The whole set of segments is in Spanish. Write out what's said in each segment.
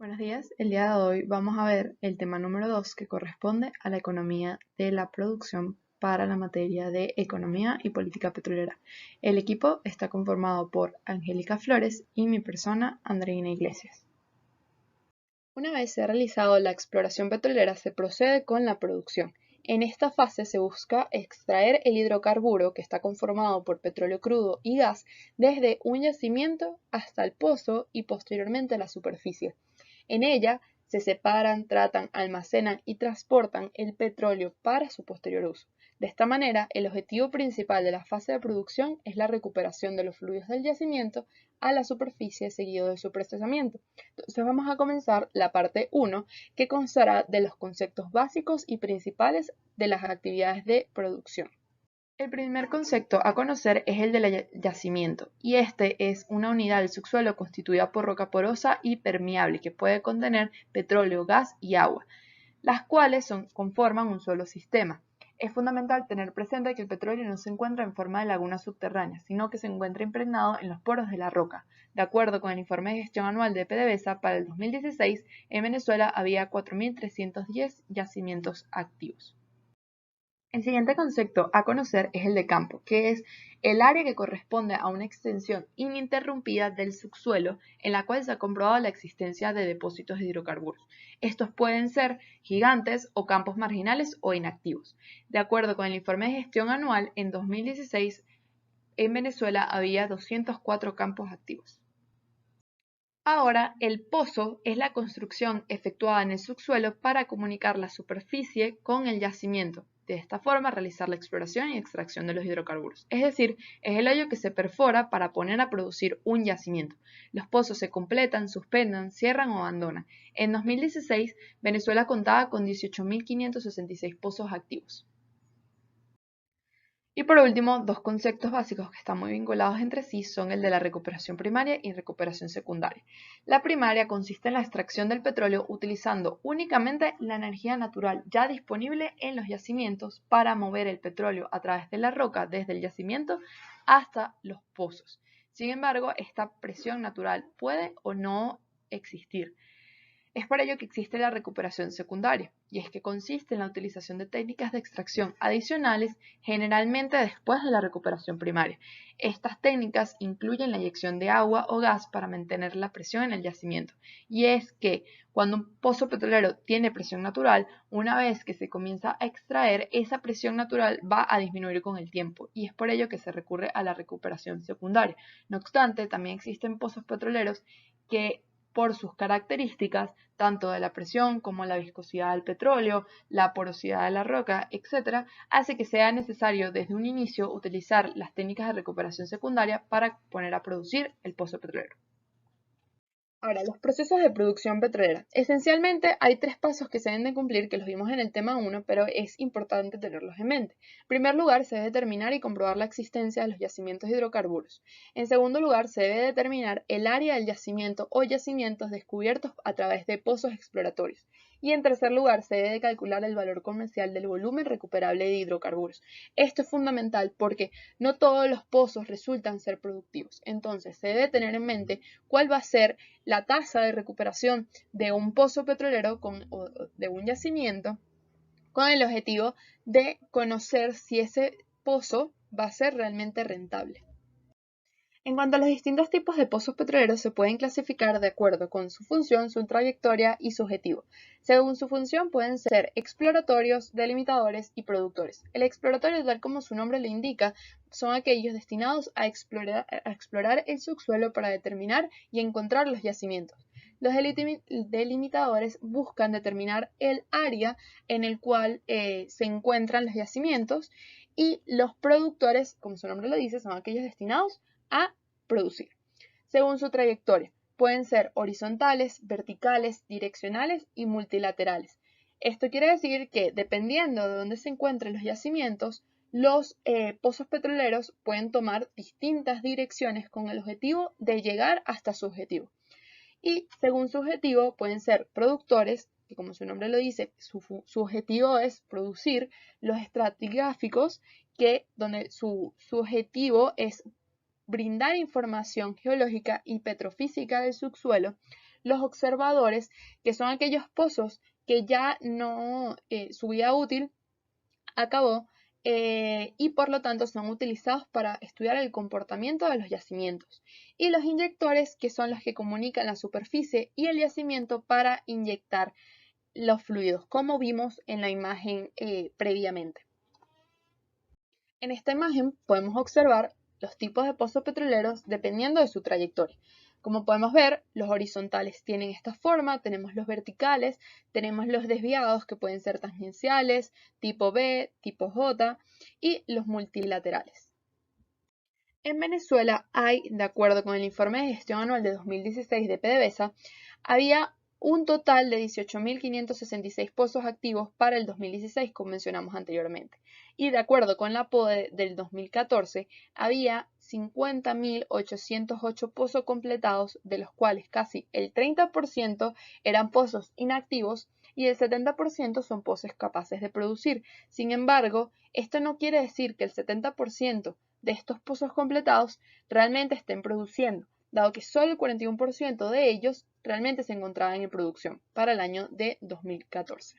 Buenos días, el día de hoy vamos a ver el tema número 2 que corresponde a la economía de la producción para la materia de economía y política petrolera. El equipo está conformado por Angélica Flores y mi persona, Andreina Iglesias. Una vez se ha realizado la exploración petrolera, se procede con la producción. En esta fase se busca extraer el hidrocarburo que está conformado por petróleo crudo y gas desde un yacimiento hasta el pozo y posteriormente a la superficie. En ella se separan, tratan, almacenan y transportan el petróleo para su posterior uso. De esta manera, el objetivo principal de la fase de producción es la recuperación de los fluidos del yacimiento a la superficie seguido de su procesamiento. Entonces vamos a comenzar la parte 1, que constará de los conceptos básicos y principales de las actividades de producción. El primer concepto a conocer es el del yacimiento, y este es una unidad del subsuelo constituida por roca porosa y permeable que puede contener petróleo, gas y agua, las cuales conforman un solo sistema. Es fundamental tener presente que el petróleo no se encuentra en forma de lagunas subterráneas, sino que se encuentra impregnado en los poros de la roca. De acuerdo con el informe de gestión anual de PDVSA, para el 2016, en Venezuela había 4.310 yacimientos activos. El siguiente concepto a conocer es el de campo, que es el área que corresponde a una extensión ininterrumpida del subsuelo en la cual se ha comprobado la existencia de depósitos de hidrocarburos. Estos pueden ser gigantes o campos marginales o inactivos. De acuerdo con el informe de gestión anual, en 2016 en Venezuela había 204 campos activos. Ahora, el pozo es la construcción efectuada en el subsuelo para comunicar la superficie con el yacimiento. De esta forma, realizar la exploración y extracción de los hidrocarburos. Es decir, es el hoyo que se perfora para poner a producir un yacimiento. Los pozos se completan, suspendan, cierran o abandonan. En 2016, Venezuela contaba con 18.566 pozos activos. Y por último, dos conceptos básicos que están muy vinculados entre sí son el de la recuperación primaria y recuperación secundaria. La primaria consiste en la extracción del petróleo utilizando únicamente la energía natural ya disponible en los yacimientos para mover el petróleo a través de la roca desde el yacimiento hasta los pozos. Sin embargo, esta presión natural puede o no existir. Es por ello que existe la recuperación secundaria, y es que consiste en la utilización de técnicas de extracción adicionales, generalmente después de la recuperación primaria. Estas técnicas incluyen la inyección de agua o gas para mantener la presión en el yacimiento, y es que cuando un pozo petrolero tiene presión natural, una vez que se comienza a extraer, esa presión natural va a disminuir con el tiempo, y es por ello que se recurre a la recuperación secundaria. No obstante, también existen pozos petroleros que por sus características, tanto de la presión como la viscosidad del petróleo, la porosidad de la roca, etc., hace que sea necesario desde un inicio utilizar las técnicas de recuperación secundaria para poner a producir el pozo petrolero. Ahora, los procesos de producción petrolera. Esencialmente hay tres pasos que se deben de cumplir, que los vimos en el tema 1, pero es importante tenerlos en mente. En primer lugar, se debe determinar y comprobar la existencia de los yacimientos de hidrocarburos. En segundo lugar, se debe determinar el área del yacimiento o yacimientos descubiertos a través de pozos exploratorios. Y en tercer lugar, se debe calcular el valor comercial del volumen recuperable de hidrocarburos. Esto es fundamental porque no todos los pozos resultan ser productivos. Entonces, se debe tener en mente cuál va a ser la tasa de recuperación de un pozo petrolero o de un yacimiento con el objetivo de conocer si ese pozo va a ser realmente rentable. En cuanto a los distintos tipos de pozos petroleros, se pueden clasificar de acuerdo con su función, su trayectoria y su objetivo. Según su función, pueden ser exploratorios, delimitadores y productores. El exploratorio, tal como su nombre lo indica, son aquellos destinados a explorar el subsuelo para determinar y encontrar los yacimientos. Los delimitadores buscan determinar el área en el cual se encuentran los yacimientos, y los productores, como su nombre lo dice, son aquellos destinados a producir. Según su trayectoria, pueden ser horizontales, verticales, direccionales y multilaterales. Esto quiere decir que dependiendo de dónde se encuentren los yacimientos, los pozos petroleros pueden tomar distintas direcciones con el objetivo de llegar hasta su objetivo. Y según su objetivo pueden ser productores, que como su nombre lo dice, su objetivo es producir, los estratigráficos, donde su objetivo es brindar información geológica y petrofísica del subsuelo, los observadores, que son aquellos pozos que ya no, su vida útil acabó, y por lo tanto son utilizados para estudiar el comportamiento de los yacimientos. Y los inyectores, que son los que comunican la superficie y el yacimiento para inyectar los fluidos, como vimos en la imagen previamente. En esta imagen podemos observar los tipos de pozos petroleros dependiendo de su trayectoria. Como podemos ver, los horizontales tienen esta forma, tenemos los verticales, tenemos los desviados que pueden ser tangenciales, tipo B, tipo J, y los multilaterales. En Venezuela hay, de acuerdo con el informe de gestión anual de 2016 de PDVSA, había un total de 18.566 pozos activos para el 2016, como mencionamos anteriormente. Y de acuerdo con la PODE del 2014, había 50.808 pozos completados, de los cuales casi el 30% eran pozos inactivos y el 70% son pozos capaces de producir. Sin embargo, esto no quiere decir que el 70% de estos pozos completados realmente estén produciendo, dado que solo el 41% de ellos realmente se encontraban en producción para el año de 2014.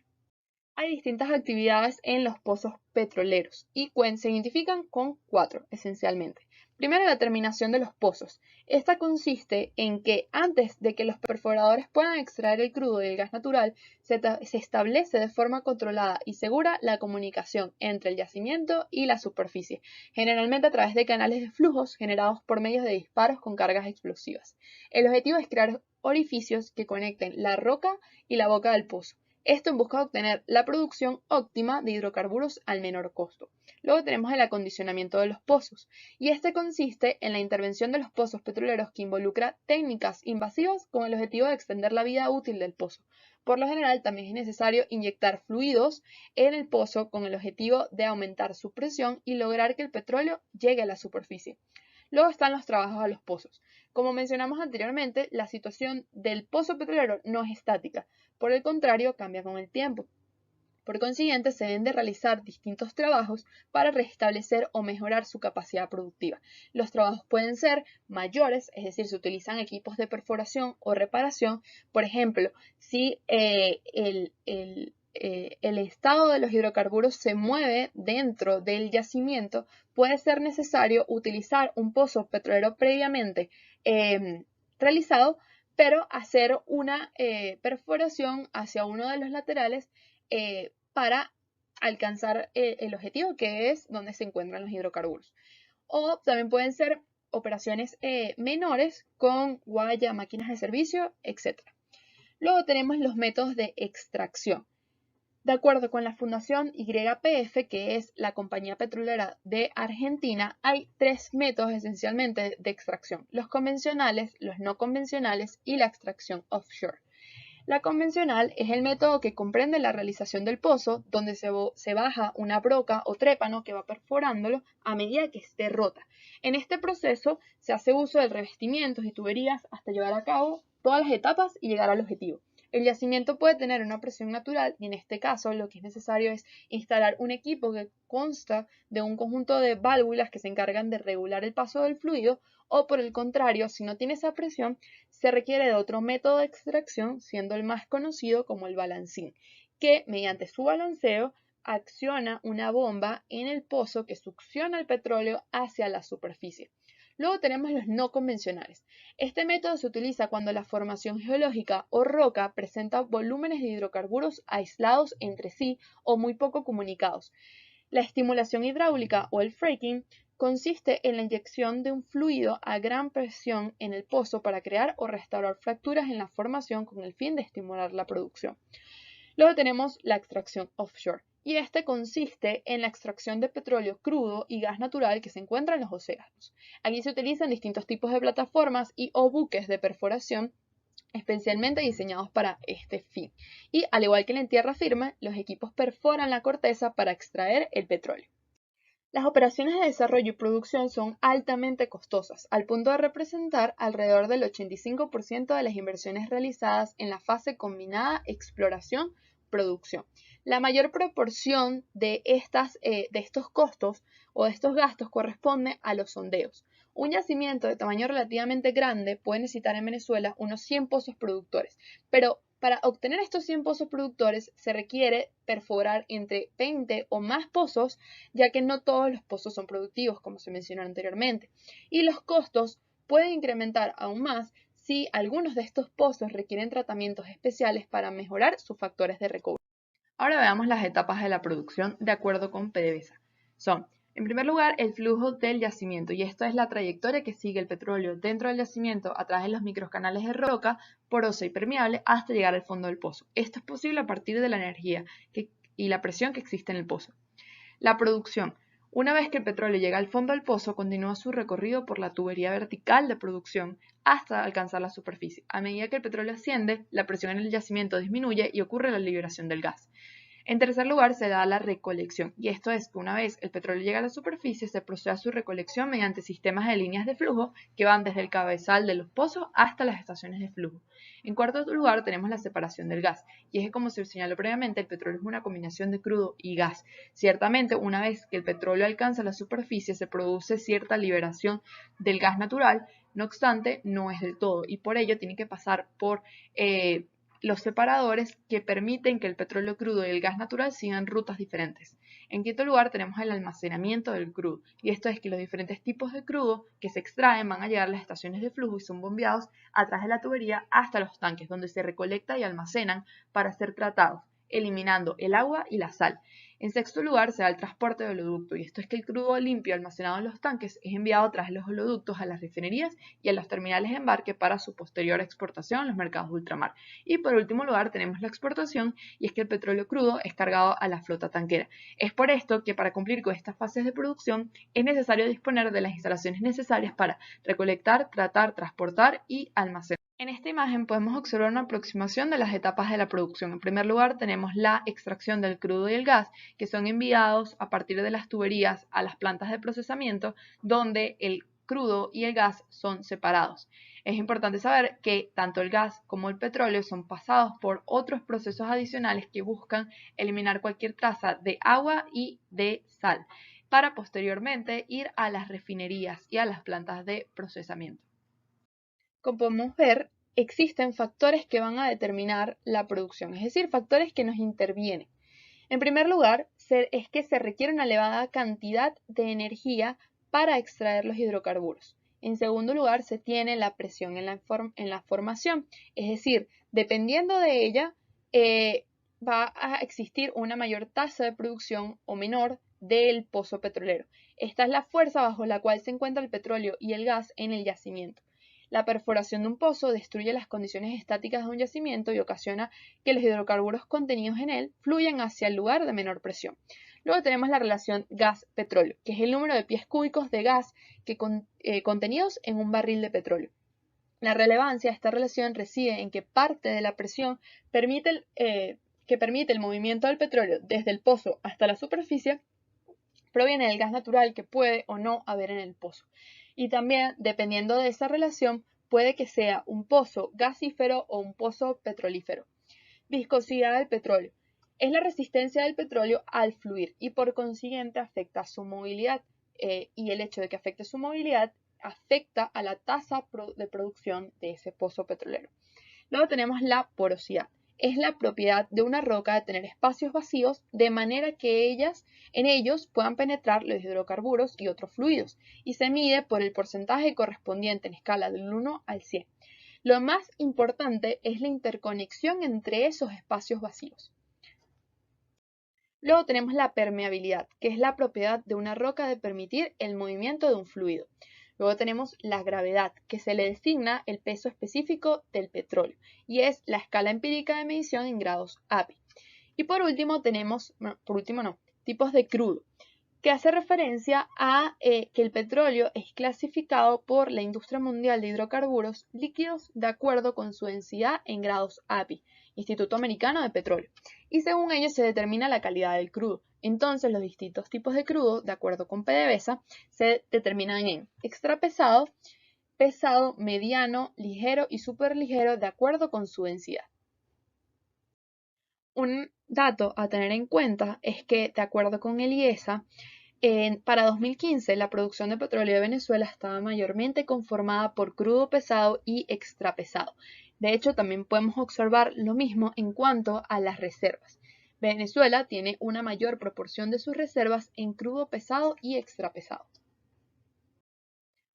Hay distintas actividades en los pozos petroleros y se identifican con 4 esencialmente. Primero, la terminación de los pozos. Esta consiste en que antes de que los perforadores puedan extraer el crudo y el gas natural, se establece de forma controlada y segura la comunicación entre el yacimiento y la superficie, generalmente a través de canales de flujos generados por medio de disparos con cargas explosivas. El objetivo es crear orificios que conecten la roca y la boca del pozo. Esto en busca de obtener la producción óptima de hidrocarburos al menor costo. Luego tenemos el acondicionamiento de los pozos, y este consiste en la intervención de los pozos petroleros que involucra técnicas invasivas con el objetivo de extender la vida útil del pozo. Por lo general, también es necesario inyectar fluidos en el pozo con el objetivo de aumentar su presión y lograr que el petróleo llegue a la superficie. Luego están los trabajos a los pozos. Como mencionamos anteriormente, la situación del pozo petrolero no es estática, por el contrario, cambia con el tiempo. Por consiguiente, se deben de realizar distintos trabajos para restablecer o mejorar su capacidad productiva. Los trabajos pueden ser mayores, es decir, se utilizan equipos de perforación o reparación. Por ejemplo, si el estado de los hidrocarburos se mueve dentro del yacimiento, puede ser necesario utilizar un pozo petrolero previamente realizado, pero hacer una perforación hacia uno de los laterales para alcanzar el objetivo, que es donde se encuentran los hidrocarburos. O también pueden ser operaciones menores con guaya, máquinas de servicio, etc. Luego tenemos los métodos de extracción. De acuerdo con la Fundación YPF, que es la compañía petrolera de Argentina, hay 3 métodos esencialmente de extracción: los convencionales, los no convencionales y la extracción offshore. La convencional es el método que comprende la realización del pozo, donde se baja una broca o trépano que va perforándolo a medida que esté rota. En este proceso se hace uso de revestimientos y tuberías hasta llevar a cabo todas las etapas y llegar al objetivo. El yacimiento puede tener una presión natural y en este caso lo que es necesario es instalar un equipo que consta de un conjunto de válvulas que se encargan de regular el paso del fluido, o por el contrario, si no tiene esa presión, se requiere de otro método de extracción, siendo el más conocido como el balancín, que mediante su balanceo acciona una bomba en el pozo que succiona el petróleo hacia la superficie. Luego tenemos los no convencionales. Este método se utiliza cuando la formación geológica o roca presenta volúmenes de hidrocarburos aislados entre sí o muy poco comunicados. La estimulación hidráulica o el fracking consiste en la inyección de un fluido a gran presión en el pozo para crear o restaurar fracturas en la formación con el fin de estimular la producción. Luego tenemos la extracción offshore, y este consiste en la extracción de petróleo crudo y gas natural que se encuentra en los océanos. Aquí se utilizan distintos tipos de plataformas y o buques de perforación especialmente diseñados para este fin. Y al igual que en tierra firme, los equipos perforan la corteza para extraer el petróleo. Las operaciones de desarrollo y producción son altamente costosas, al punto de representar alrededor del 85% de las inversiones realizadas en la fase combinada exploración-producción. La mayor proporción de estos costos o de estos gastos corresponde a los sondeos. Un yacimiento de tamaño relativamente grande puede necesitar en Venezuela unos 100 pozos productores, pero para obtener estos 100 pozos productores se requiere perforar entre 20 o más pozos, ya que no todos los pozos son productivos, como se mencionó anteriormente, y los costos pueden incrementar aún más si algunos de estos pozos requieren tratamientos especiales para mejorar sus factores de recovery. Ahora veamos las etapas de la producción de acuerdo con PDVSA. Son, en primer lugar, el flujo del yacimiento, y esto es la trayectoria que sigue el petróleo dentro del yacimiento a través de los microcanales de roca porosa y permeable hasta llegar al fondo del pozo. Esto es posible a partir de la energía y la presión que existe en el pozo. La producción. Una vez que el petróleo llega al fondo del pozo, continúa su recorrido por la tubería vertical de producción hasta alcanzar la superficie. A medida que el petróleo asciende, la presión en el yacimiento disminuye y ocurre la liberación del gas. En tercer lugar, se da la recolección, y esto es que una vez el petróleo llega a la superficie, se procede a su recolección mediante sistemas de líneas de flujo que van desde el cabezal de los pozos hasta las estaciones de flujo. En cuarto lugar, tenemos la separación del gas, y es que como se señaló previamente, el petróleo es una combinación de crudo y gas. Ciertamente, una vez que el petróleo alcanza la superficie, se produce cierta liberación del gas natural, no obstante, no es del todo, y por ello tiene que pasar por los separadores que permiten que el petróleo crudo y el gas natural sigan rutas diferentes. En quinto lugar tenemos el almacenamiento del crudo, y esto es que los diferentes tipos de crudo que se extraen van a llegar a las estaciones de flujo y son bombeados a través de la tubería hasta los tanques, donde se recolecta y almacenan para ser tratados, eliminando el agua y la sal. En sexto lugar se da el transporte de oleoducto, y esto es que el crudo limpio almacenado en los tanques es enviado a través de los oleoductos a las refinerías y a los terminales de embarque para su posterior exportación a los mercados de ultramar. Y por último lugar tenemos la exportación, y es que el petróleo crudo es cargado a la flota tanquera. Es por esto que para cumplir con estas fases de producción es necesario disponer de las instalaciones necesarias para recolectar, tratar, transportar y almacenar. En esta imagen podemos observar una aproximación de las etapas de la producción. En primer lugar tenemos la extracción del crudo y el gas, que son enviados a partir de las tuberías a las plantas de procesamiento, donde el crudo y el gas son separados. Es importante saber que tanto el gas como el petróleo son pasados por otros procesos adicionales que buscan eliminar cualquier traza de agua y de sal, para posteriormente ir a las refinerías y a las plantas de procesamiento. Como podemos ver, existen factores que van a determinar la producción, es decir, factores que nos intervienen. En primer lugar, es que se requiere una elevada cantidad de energía para extraer los hidrocarburos. En segundo lugar, se tiene la presión en la formación, es decir, dependiendo de ella, va a existir una mayor tasa de producción o menor del pozo petrolero. Esta es la fuerza bajo la cual se encuentra el petróleo y el gas en el yacimiento. La perforación de un pozo destruye las condiciones estáticas de un yacimiento y ocasiona que los hidrocarburos contenidos en él fluyan hacia el lugar de menor presión. Luego tenemos la relación gas-petróleo, que es el número de pies cúbicos de gas contenidos en un barril de petróleo. La relevancia de esta relación reside en que parte de la presión que permite el movimiento del petróleo desde el pozo hasta la superficie proviene del gas natural que puede o no haber en el pozo. Y también, dependiendo de esa relación, puede que sea un pozo gasífero o un pozo petrolífero. Viscosidad del petróleo. Es la resistencia del petróleo al fluir y por consiguiente afecta su movilidad. Y el hecho de que afecte su movilidad afecta a la tasa de producción de ese pozo petrolero. Luego tenemos la porosidad. Es la propiedad de una roca de tener espacios vacíos de manera que en ellos puedan penetrar los hidrocarburos y otros fluidos, y se mide por el porcentaje correspondiente en escala del 1 al 100. Lo más importante es la interconexión entre esos espacios vacíos. Luego tenemos la permeabilidad, que es la propiedad de una roca de permitir el movimiento de un fluido. Luego tenemos la gravedad, que se le designa el peso específico del petróleo, y es la escala empírica de medición en grados API. Y por último tenemos, tipos de crudo, que hace referencia a que el petróleo es clasificado por la Industria Mundial de Hidrocarburos Líquidos de acuerdo con su densidad en grados API, Instituto Americano de Petróleo, y según ello se determina la calidad del crudo. Entonces los distintos tipos de crudo, de acuerdo con PDVSA, se determinan en extra pesado, pesado, mediano, ligero y superligero de acuerdo con su densidad. Un dato a tener en cuenta es que, de acuerdo con el IESA, Para 2015, la producción de petróleo de Venezuela estaba mayormente conformada por crudo pesado y extrapesado. De hecho, también podemos observar lo mismo en cuanto a las reservas. Venezuela tiene una mayor proporción de sus reservas en crudo pesado y extrapesado.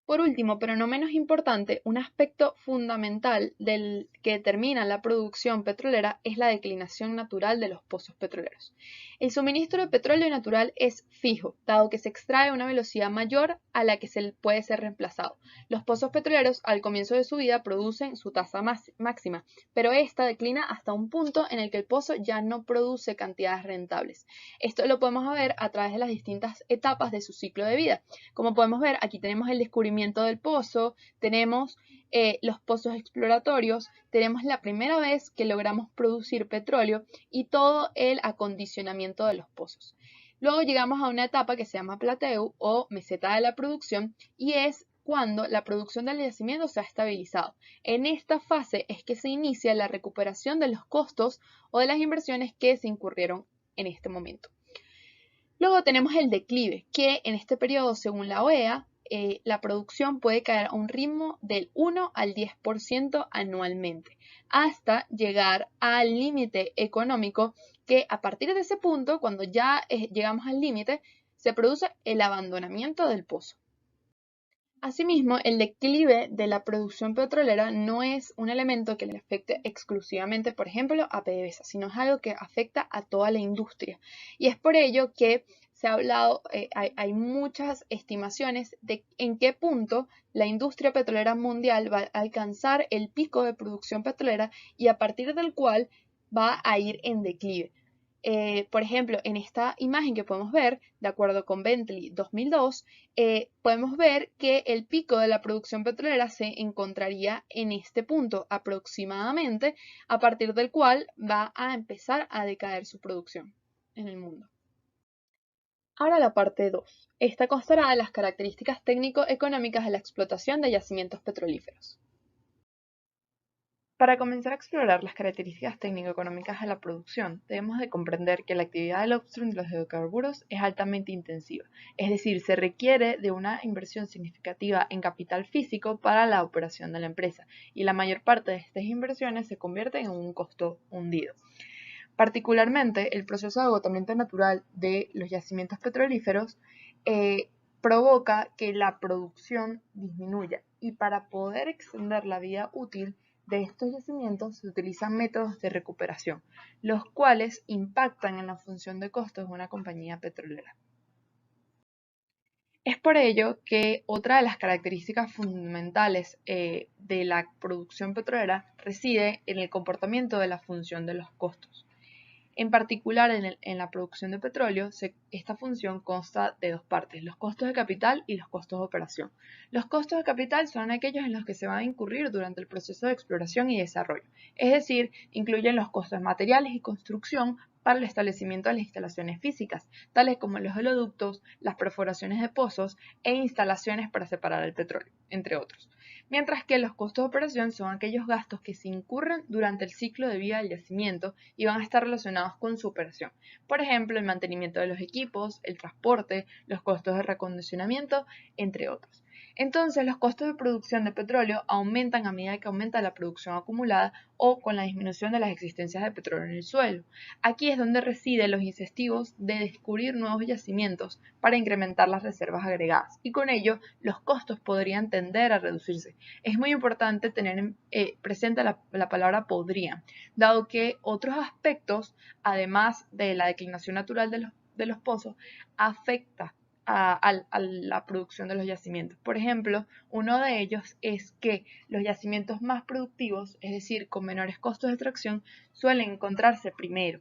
Por último, pero no menos importante, un aspecto fundamental del que determina la producción petrolera es la declinación natural de los pozos petroleros. El suministro de petróleo natural es fijo, dado que se extrae a una velocidad mayor a la que se puede ser reemplazado. Los pozos petroleros al comienzo de su vida producen su tasa máxima, pero esta declina hasta un punto en el que el pozo ya no produce cantidades rentables. Esto lo podemos ver a través de las distintas etapas de su ciclo de vida. Como podemos ver, aquí tenemos el descubrimiento del pozo, tenemos los pozos exploratorios, tenemos la primera vez que logramos producir petróleo y todo el acondicionamiento de los pozos. Luego llegamos a una etapa que se llama plateu o meseta de la producción y es cuando la producción del yacimiento se ha estabilizado. En esta fase es que se inicia la recuperación de los costos o de las inversiones que se incurrieron en este momento. Luego tenemos el declive, que en este periodo, según la OEA, la producción puede caer a un ritmo del 1 al 10% anualmente, hasta llegar al límite económico, que a partir de ese punto, cuando ya llegamos al límite, se produce el abandonamiento del pozo. Asimismo, el declive de la producción petrolera no es un elemento que le afecte exclusivamente, por ejemplo, a PDVSA, sino es algo que afecta a toda la industria. Y es por ello que se ha hablado, hay muchas estimaciones de en qué punto la industria petrolera mundial va a alcanzar el pico de producción petrolera y a partir del cual va a ir en declive. Por ejemplo, en esta imagen que podemos ver, de acuerdo con Bentley 2002, podemos ver que el pico de la producción petrolera se encontraría en este punto aproximadamente, a partir del cual va a empezar a decaer su producción en el mundo. Ahora la parte 2. Esta constará de las características técnico-económicas de la explotación de yacimientos petrolíferos. Para comenzar a explorar las características técnico-económicas de la producción, debemos de comprender que la actividad del upstream de los hidrocarburos es altamente intensiva, es decir, se requiere de una inversión significativa en capital físico para la operación de la empresa, y la mayor parte de estas inversiones se convierten en un costo hundido. Particularmente, el proceso de agotamiento natural de los yacimientos petrolíferos provoca que la producción disminuya, y para poder extender la vida útil de estos yacimientos se utilizan métodos de recuperación, los cuales impactan en la función de costos de una compañía petrolera. Es por ello que otra de las características fundamentales de la producción petrolera reside en el comportamiento de la función de los costos. En particular, en la producción de petróleo, esta función consta de dos partes, los costos de capital y los costos de operación. Los costos de capital son aquellos en los que se van a incurrir durante el proceso de exploración y desarrollo, es decir, incluyen los costos materiales y construcción para el establecimiento de las instalaciones físicas, tales como los oleoductos, las perforaciones de pozos e instalaciones para separar el petróleo, entre otros. Mientras que los costos de operación son aquellos gastos que se incurren durante el ciclo de vida del yacimiento y van a estar relacionados con su operación. Por ejemplo, el mantenimiento de los equipos, el transporte, los costos de reacondicionamiento, entre otros. Entonces, los costos de producción de petróleo aumentan a medida que aumenta la producción acumulada o con la disminución de las existencias de petróleo en el suelo. Aquí es donde residen los incentivos de descubrir nuevos yacimientos para incrementar las reservas agregadas, y con ello los costos podrían tender a reducirse. Es muy importante tener presente la palabra podrían, dado que otros aspectos, además de la declinación natural de los pozos, afecta a la producción de los yacimientos. Por ejemplo, uno de ellos es que los yacimientos más productivos, es decir, con menores costos de extracción, suelen encontrarse primero.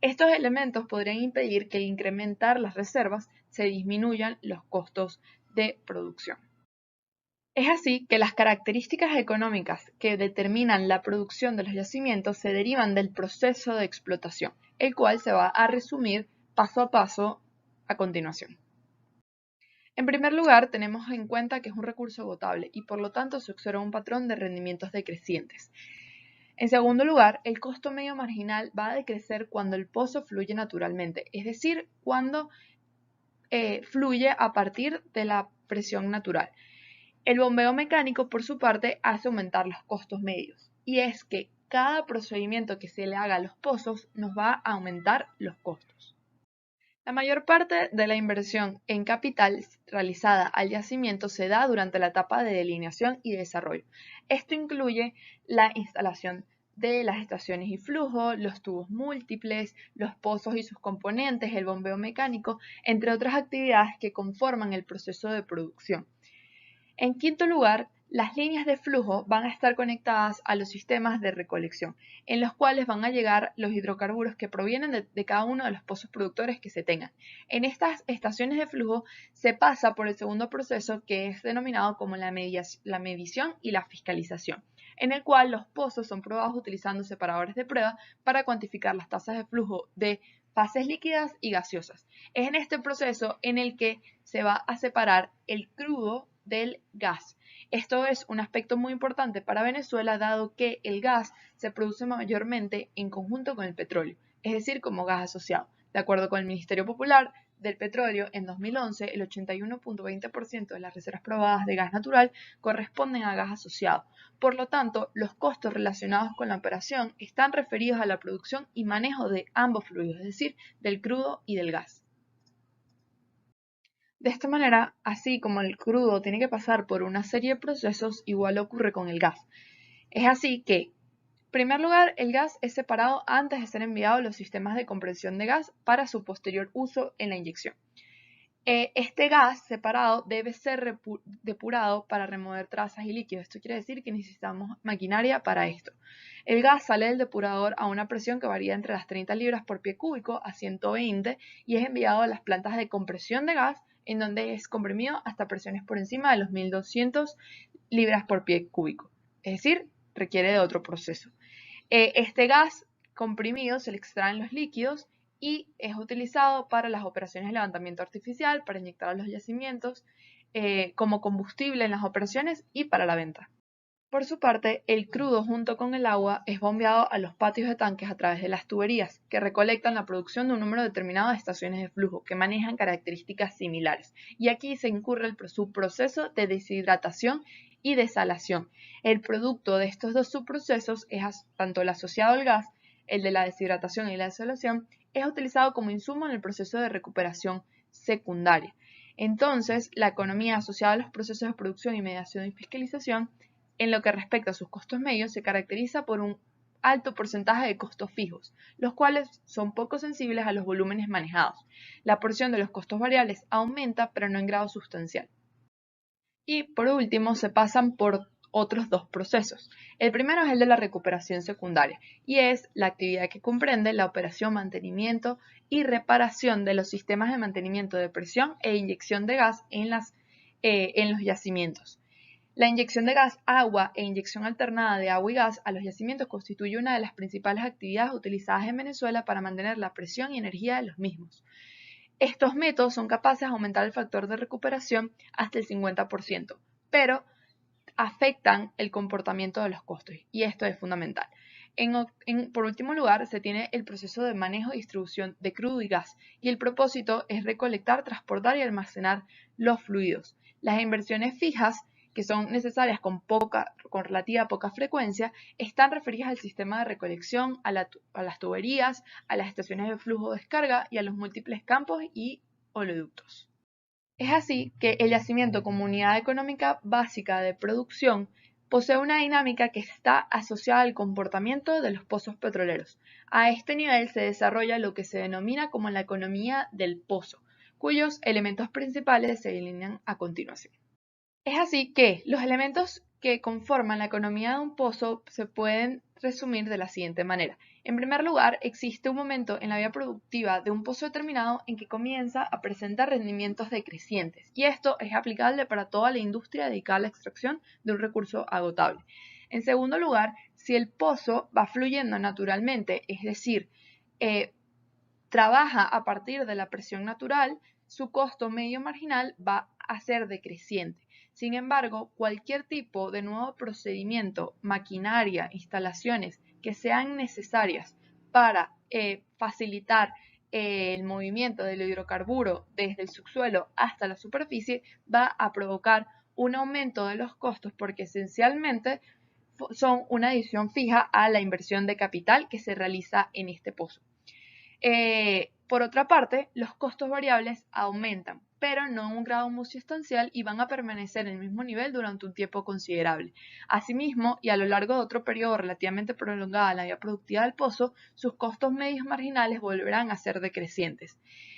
Estos elementos podrían impedir que al incrementar las reservas se disminuyan los costos de producción. Es así que las características económicas que determinan la producción de los yacimientos se derivan del proceso de explotación, el cual se va a resumir paso a paso a continuación. En primer lugar, tenemos en cuenta que es un recurso agotable y por lo tanto se observa un patrón de rendimientos decrecientes. En segundo lugar, el costo medio marginal va a decrecer cuando el pozo fluye naturalmente, es decir, cuando fluye a partir de la presión natural. El bombeo mecánico, por su parte, hace aumentar los costos medios. Y es que cada procedimiento que se le haga a los pozos nos va a aumentar los costos. La mayor parte de la inversión en capital realizada al yacimiento se da durante la etapa de delineación y desarrollo. Esto incluye la instalación de las estaciones y flujo, los tubos múltiples, los pozos y sus componentes, el bombeo mecánico, entre otras actividades que conforman el proceso de producción. En quinto lugar, las líneas de flujo van a estar conectadas a los sistemas de recolección, en los cuales van a llegar los hidrocarburos que provienen de cada uno de los pozos productores que se tengan. En estas estaciones de flujo se pasa por el segundo proceso, que es denominado como la medición y la fiscalización, en el cual los pozos son probados utilizando separadores de prueba para cuantificar las tasas de flujo de fases líquidas y gaseosas. Es en este proceso en el que se va a separar el crudo del gas. Esto es un aspecto muy importante para Venezuela, dado que el gas se produce mayormente en conjunto con el petróleo, es decir, como gas asociado. De acuerdo con el Ministerio Popular del Petróleo, en 2011 el 81.20% de las reservas probadas de gas natural corresponden a gas asociado. Por lo tanto, los costos relacionados con la operación están referidos a la producción y manejo de ambos fluidos, es decir, del crudo y del gas. De esta manera, así como el crudo tiene que pasar por una serie de procesos, igual ocurre con el gas. Es así que, en primer lugar, el gas es separado antes de ser enviado a los sistemas de compresión de gas para su posterior uso en la inyección. Este gas separado debe ser depurado para remover trazas y líquidos. Esto quiere decir que necesitamos maquinaria para esto. El gas sale del depurador a una presión que varía entre las 30 libras por pie cúbico a 120 y es enviado a las plantas de compresión de gas, en donde es comprimido hasta presiones por encima de los 1200 libras por pie cúbico. Es decir, requiere de otro proceso. Este gas comprimido se le extraen los líquidos y es utilizado para las operaciones de levantamiento artificial, para inyectar a los yacimientos, como combustible en las operaciones y para la venta. Por su parte, el crudo junto con el agua es bombeado a los patios de tanques a través de las tuberías, que recolectan la producción de un número determinado de estaciones de flujo que manejan características similares. Y aquí se incurre el subproceso de deshidratación y desalación. El producto de estos dos subprocesos es tanto el asociado al gas, el de la deshidratación y la desalación, es utilizado como insumo en el proceso de recuperación secundaria. Entonces, la economía asociada a los procesos de producción y mediación y fiscalización, en lo que respecta a sus costos medios, se caracteriza por un alto porcentaje de costos fijos, los cuales son poco sensibles a los volúmenes manejados. La porción de los costos variables aumenta, pero no en grado sustancial. Y por último, se pasan por otros dos procesos. El primero es el de la recuperación secundaria y es la actividad que comprende la operación, mantenimiento y reparación de los sistemas de mantenimiento de presión e inyección de gas en los yacimientos. La inyección de gas, agua e inyección alternada de agua y gas a los yacimientos constituye una de las principales actividades utilizadas en Venezuela para mantener la presión y energía de los mismos. Estos métodos son capaces de aumentar el factor de recuperación hasta el 50%, pero afectan el comportamiento de los costos y esto es fundamental. Por último lugar, se tiene el proceso de manejo y distribución de crudo y gas y el propósito es recolectar, transportar y almacenar los fluidos. Las inversiones fijas, que son necesarias con relativa poca frecuencia, están referidas al sistema de recolección, a las tuberías, a las estaciones de flujo de descarga y a los múltiples campos y oleoductos. Es así que el yacimiento como unidad económica básica de producción posee una dinámica que está asociada al comportamiento de los pozos petroleros. A este nivel se desarrolla lo que se denomina como la economía del pozo, cuyos elementos principales se delinean a continuación. Es así que los elementos que conforman la economía de un pozo se pueden resumir de la siguiente manera. En primer lugar, existe un momento en la vida productiva de un pozo determinado en que comienza a presentar rendimientos decrecientes, y esto es aplicable para toda la industria dedicada a la extracción de un recurso agotable. En segundo lugar, si el pozo va fluyendo naturalmente, es decir, trabaja a partir de la presión natural, su costo medio marginal va a ser decreciente. Sin embargo, cualquier tipo de nuevo procedimiento, maquinaria, instalaciones que sean necesarias para facilitar el movimiento del hidrocarburo desde el subsuelo hasta la superficie va a provocar un aumento de los costos porque esencialmente son una adición fija a la inversión de capital que se realiza en este pozo. Por otra parte, los costos variables aumentan, pero no en un grado muy sustancial y van a permanecer en el mismo nivel durante un tiempo considerable. Asimismo, y a lo largo de otro periodo relativamente prolongado en la vida productiva del pozo, sus costos medios marginales volverán a ser decrecientes.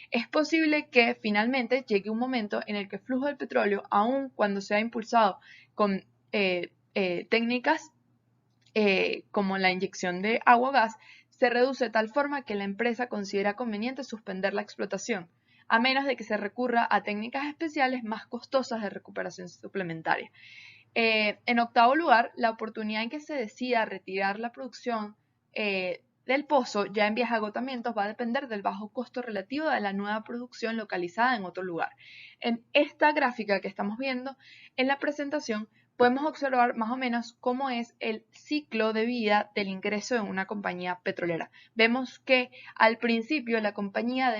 Es posible que finalmente llegue un momento en el que el flujo del petróleo, aun cuando sea impulsado con técnicas como la inyección de agua o gas, se reduce de tal forma que la empresa considera conveniente suspender la explotación, a menos de que se recurra a técnicas especiales más costosas de recuperación suplementaria. En octavo lugar, la oportunidad en que se decida retirar la producción del pozo ya en vías de agotamiento va a depender del bajo costo relativo de la nueva producción localizada en otro lugar. En esta gráfica que estamos viendo en la presentación podemos observar más o menos cómo es el ciclo de vida del ingreso en una compañía petrolera. Vemos que al principio la compañía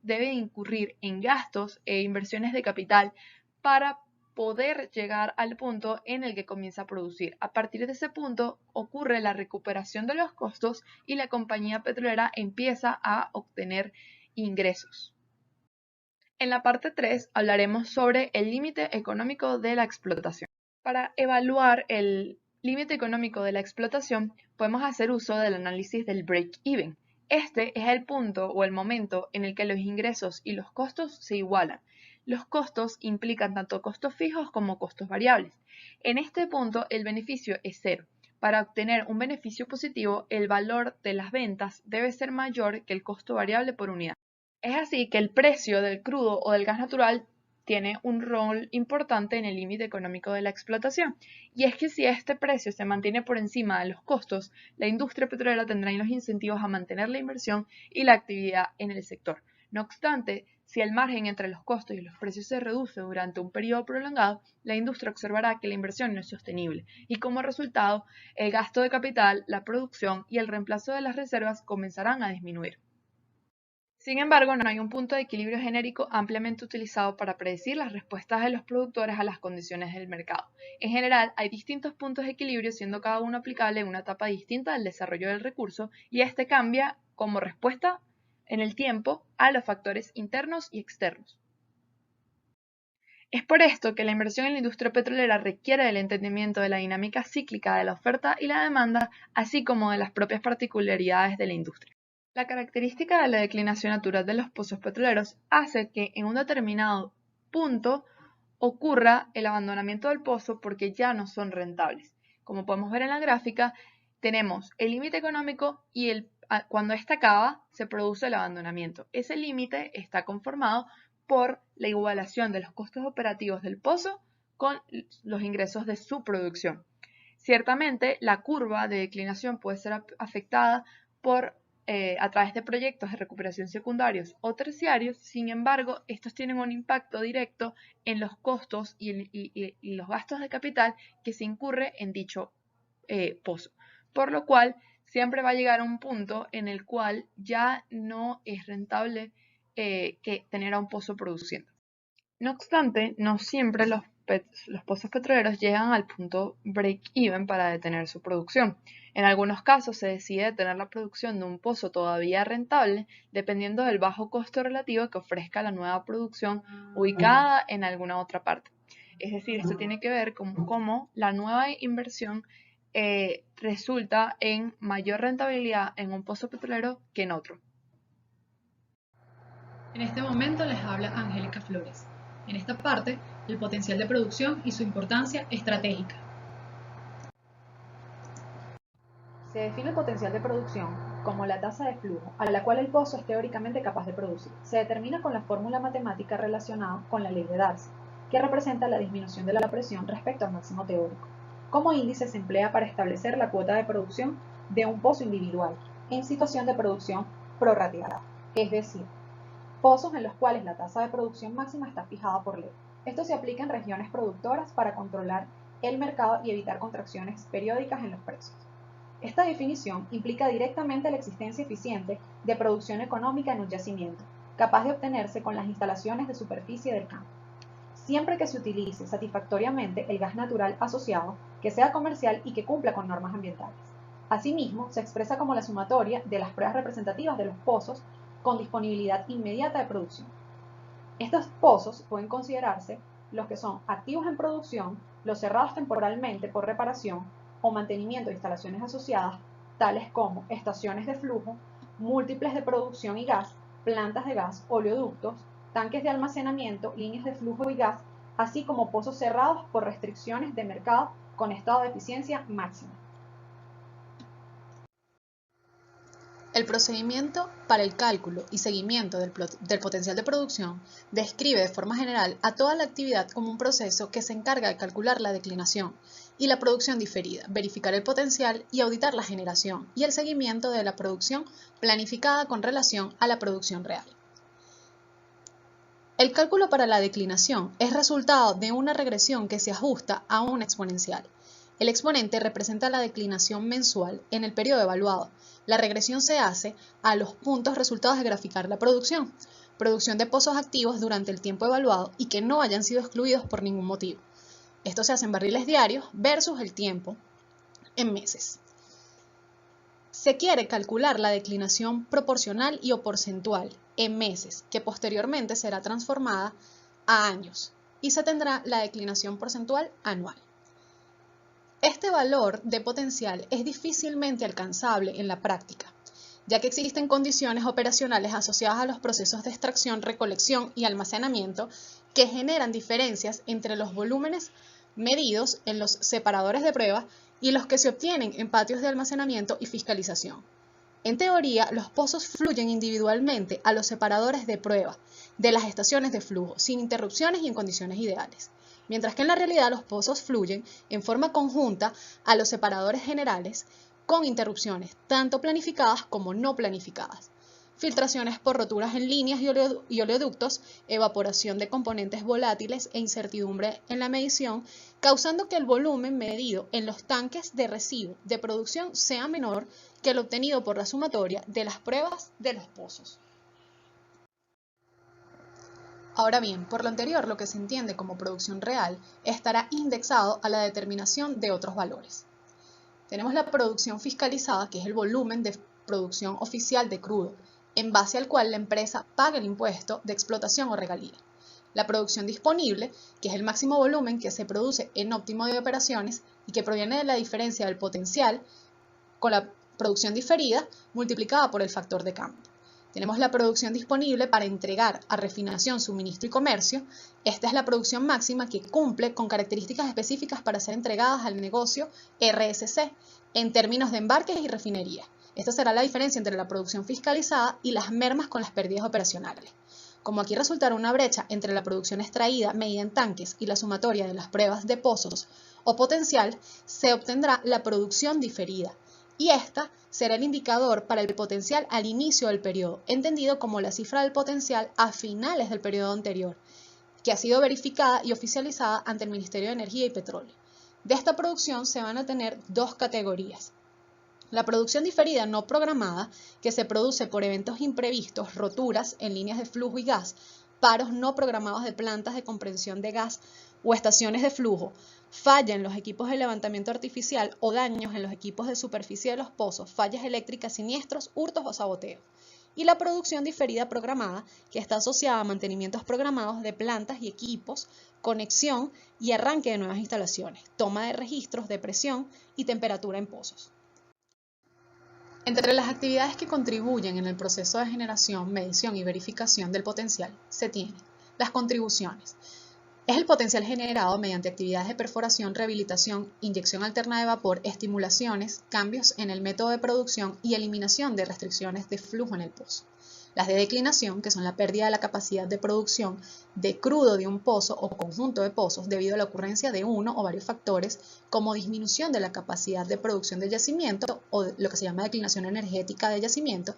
debe incurrir en gastos e inversiones de capital para poder llegar al punto en el que comienza a producir. A partir de ese punto ocurre la recuperación de los costos y la compañía petrolera empieza a obtener ingresos. En la parte 3 hablaremos sobre el límite económico de la explotación. Para evaluar el límite económico de la explotación, podemos hacer uso del análisis del break-even. Este es el punto o el momento en el que los ingresos y los costos se igualan. Los costos implican tanto costos fijos como costos variables. En este punto, el beneficio es cero. Para obtener un beneficio positivo, el valor de las ventas debe ser mayor que el costo variable por unidad. Es así que el precio del crudo o del gas natural tiene un rol importante en el límite económico de la explotación. Y es que si este precio se mantiene por encima de los costos, la industria petrolera tendrá los incentivos a mantener la inversión y la actividad en el sector. No obstante, si el margen entre los costos y los precios se reduce durante un periodo prolongado, la industria observará que la inversión no es sostenible y como resultado, el gasto de capital, la producción y el reemplazo de las reservas comenzarán a disminuir. Sin embargo, no hay un punto de equilibrio genérico ampliamente utilizado para predecir las respuestas de los productores a las condiciones del mercado. En general, hay distintos puntos de equilibrio, siendo cada uno aplicable en una etapa distinta del desarrollo del recurso, y este cambia como respuesta en el tiempo a los factores internos y externos. Es por esto que la inversión en la industria petrolera requiere del entendimiento de la dinámica cíclica de la oferta y la demanda, así como de las propias particularidades de la industria. La característica de la declinación natural de los pozos petroleros hace que en un determinado punto ocurra el abandonamiento del pozo porque ya no son rentables. Como podemos ver en la gráfica, tenemos el límite económico y cuando éste acaba se produce el abandonamiento. Ese límite está conformado por la igualación de los costos operativos del pozo con los ingresos de su producción. Ciertamente, la curva de declinación puede ser afectada a través de proyectos de recuperación secundarios o terciarios. Sin embargo, estos tienen un impacto directo en los costos y los gastos de capital que se incurre en dicho pozo, por lo cual siempre va a llegar a un punto en el cual ya no es rentable que tener a un pozo produciendo. No obstante, no siempre los pozos petroleros llegan al punto break-even para detener su producción. En algunos casos se decide detener la producción de un pozo todavía rentable dependiendo del bajo costo relativo que ofrezca la nueva producción ubicada en alguna otra parte. Es decir, esto tiene que ver con cómo la nueva inversión resulta en mayor rentabilidad en un pozo petrolero que en otro. En este momento les habla Angélica Flores. En esta parte, el potencial de producción y su importancia estratégica. Se define el potencial de producción como la tasa de flujo a la cual el pozo es teóricamente capaz de producir. Se determina con la fórmula matemática relacionada con la ley de Darcy, que representa la disminución de la presión respecto al máximo teórico. Como índice se emplea para establecer la cuota de producción de un pozo individual en situación de producción prorrateada, es decir, pozos en los cuales la tasa de producción máxima está fijada por ley. Esto se aplica en regiones productoras para controlar el mercado y evitar contracciones periódicas en los precios. Esta definición implica directamente la existencia eficiente de producción económica en un yacimiento, capaz de obtenerse con las instalaciones de superficie del campo, siempre que se utilice satisfactoriamente el gas natural asociado, que sea comercial y que cumpla con normas ambientales. Asimismo, se expresa como la sumatoria de las pruebas representativas de los pozos con disponibilidad inmediata de producción. Estos pozos pueden considerarse los que son activos en producción, los cerrados temporalmente por reparación o mantenimiento de instalaciones asociadas, tales como estaciones de flujo, múltiples de producción y gas, plantas de gas, oleoductos, tanques de almacenamiento, líneas de flujo y gas, así como pozos cerrados por restricciones de mercado con estado de eficiencia máxima. El procedimiento para el cálculo y seguimiento del potencial de producción describe de forma general a toda la actividad como un proceso que se encarga de calcular la declinación y la producción diferida, verificar el potencial y auditar la generación y el seguimiento de la producción planificada con relación a la producción real. El cálculo para la declinación es resultado de una regresión que se ajusta a una exponencial. El exponente representa la declinación mensual en el periodo evaluado. La regresión se hace a los puntos resultados de graficar la producción de pozos activos durante el tiempo evaluado y que no hayan sido excluidos por ningún motivo. Esto se hace en barriles diarios versus el tiempo en meses. Se quiere calcular la declinación proporcional y o porcentual en meses, que posteriormente será transformada a años, y se tendrá la declinación porcentual anual. Este valor de potencial es difícilmente alcanzable en la práctica, ya que existen condiciones operacionales asociadas a los procesos de extracción, recolección y almacenamiento que generan diferencias entre los volúmenes medidos en los separadores de prueba y los que se obtienen en patios de almacenamiento y fiscalización. En teoría, los pozos fluyen individualmente a los separadores de prueba de las estaciones de flujo, sin interrupciones y en condiciones ideales, mientras que en la realidad los pozos fluyen en forma conjunta a los separadores generales con interrupciones, tanto planificadas como no planificadas. Filtraciones por roturas en líneas y oleoductos, evaporación de componentes volátiles e incertidumbre en la medición, causando que el volumen medido en los tanques de residuo de producción sea menor que el obtenido por la sumatoria de las pruebas de los pozos. Ahora bien, por lo anterior, lo que se entiende como producción real estará indexado a la determinación de otros valores. Tenemos la producción fiscalizada, que es el volumen de producción oficial de crudo, en base al cual la empresa paga el impuesto de explotación o regalía. La producción disponible, que es el máximo volumen que se produce en óptimo de operaciones y que proviene de la diferencia del potencial con la producción diferida multiplicada por el factor de cambio. Tenemos la producción disponible para entregar a refinación, suministro y comercio. Esta es la producción máxima que cumple con características específicas para ser entregadas al negocio RSC en términos de embarques y refinería. Esta será la diferencia entre la producción fiscalizada y las mermas con las pérdidas operacionales. Como aquí resultará una brecha entre la producción extraída medida en tanques y la sumatoria de las pruebas de pozos o potencial, se obtendrá la producción diferida, y esta será el indicador para el potencial al inicio del periodo, entendido como la cifra del potencial a finales del periodo anterior, que ha sido verificada y oficializada ante el Ministerio de Energía y Petróleo. De esta producción se van a tener dos categorías. La producción diferida no programada, que se produce por eventos imprevistos, roturas en líneas de flujo y gas, paros no programados de plantas de compresión de gas o estaciones de flujo, falla en los equipos de levantamiento artificial o daños en los equipos de superficie de los pozos, fallas eléctricas, siniestros, hurtos o saboteos. Y la producción diferida programada, que está asociada a mantenimientos programados de plantas y equipos, conexión y arranque de nuevas instalaciones, toma de registros de presión y temperatura en pozos. Entre las actividades que contribuyen en el proceso de generación, medición y verificación del potencial se tienen las contribuciones. Es el potencial generado mediante actividades de perforación, rehabilitación, inyección alterna de vapor, estimulaciones, cambios en el método de producción y eliminación de restricciones de flujo en el pozo. Las de declinación, que son la pérdida de la capacidad de producción de crudo de un pozo o conjunto de pozos debido a la ocurrencia de uno o varios factores, como disminución de la capacidad de producción del yacimiento o lo que se llama declinación energética del yacimiento,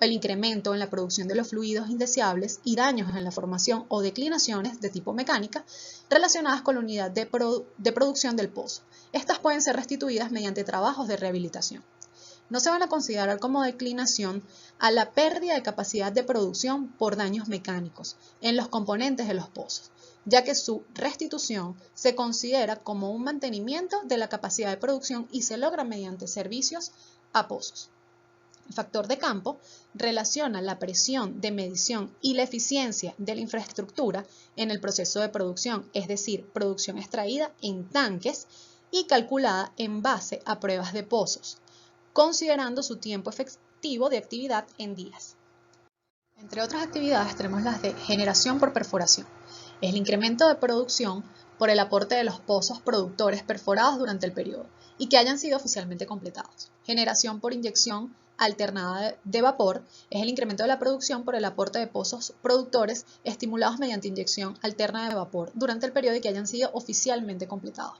el incremento en la producción de los fluidos indeseables y daños en la formación o declinaciones de tipo mecánica relacionadas con la unidad de producción del pozo. Estas pueden ser restituidas mediante trabajos de rehabilitación. no se van a considerar como declinación a la pérdida de capacidad de producción por daños mecánicos en los componentes de los pozos, ya que su restitución se considera como un mantenimiento de la capacidad de producción y se logra mediante servicios a pozos. El factor de campo relaciona la presión de medición y la eficiencia de la infraestructura en el proceso de producción, es decir, producción extraída en tanques y calculada en base a pruebas de pozos, considerando su tiempo efectivo de actividad en días. Entre otras actividades tenemos las de generación por perforación. Es el incremento de producción por el aporte de los pozos productores perforados durante el periodo y que hayan sido oficialmente completados. Generación por inyección alternada de vapor es el incremento de la producción por el aporte de pozos productores estimulados mediante inyección alterna de vapor durante el periodo y que hayan sido oficialmente completados.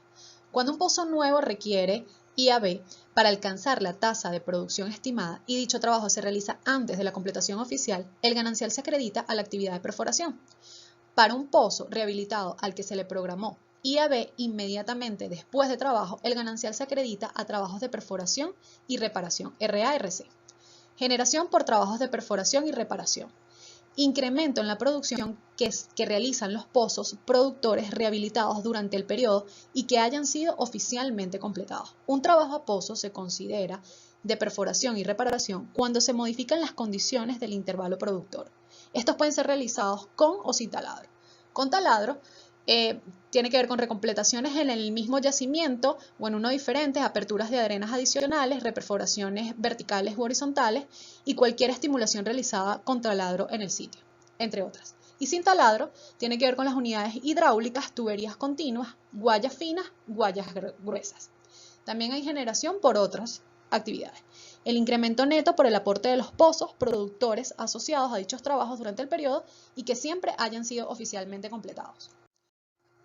Cuando un pozo nuevo requiere IAB para alcanzar la tasa de producción estimada y dicho trabajo se realiza antes de la completación oficial, el ganancial se acredita a la actividad de perforación. Para un pozo rehabilitado al que se le programó IAB inmediatamente después de trabajo, el ganancial se acredita a trabajos de perforación y reparación, RA-RC. Generación por trabajos de perforación y reparación. Incremento en la producción que realizan los pozos productores rehabilitados durante el periodo y que hayan sido oficialmente completados. Un trabajo a pozo se considera de perforación y reparación cuando se modifican las condiciones del intervalo productor. Estos pueden ser realizados con o sin taladro. Con taladro tiene que ver con recompletaciones en el mismo yacimiento o en uno diferente, aperturas de arenas adicionales, reperforaciones verticales u horizontales y cualquier estimulación realizada con taladro en el sitio, entre otras. Y sin taladro tiene que ver con las unidades hidráulicas, tuberías continuas, guayas finas, guayas gruesas. También hay generación por otras actividades. El incremento neto por el aporte de los pozos productores asociados a dichos trabajos durante el periodo y que siempre hayan sido oficialmente completados.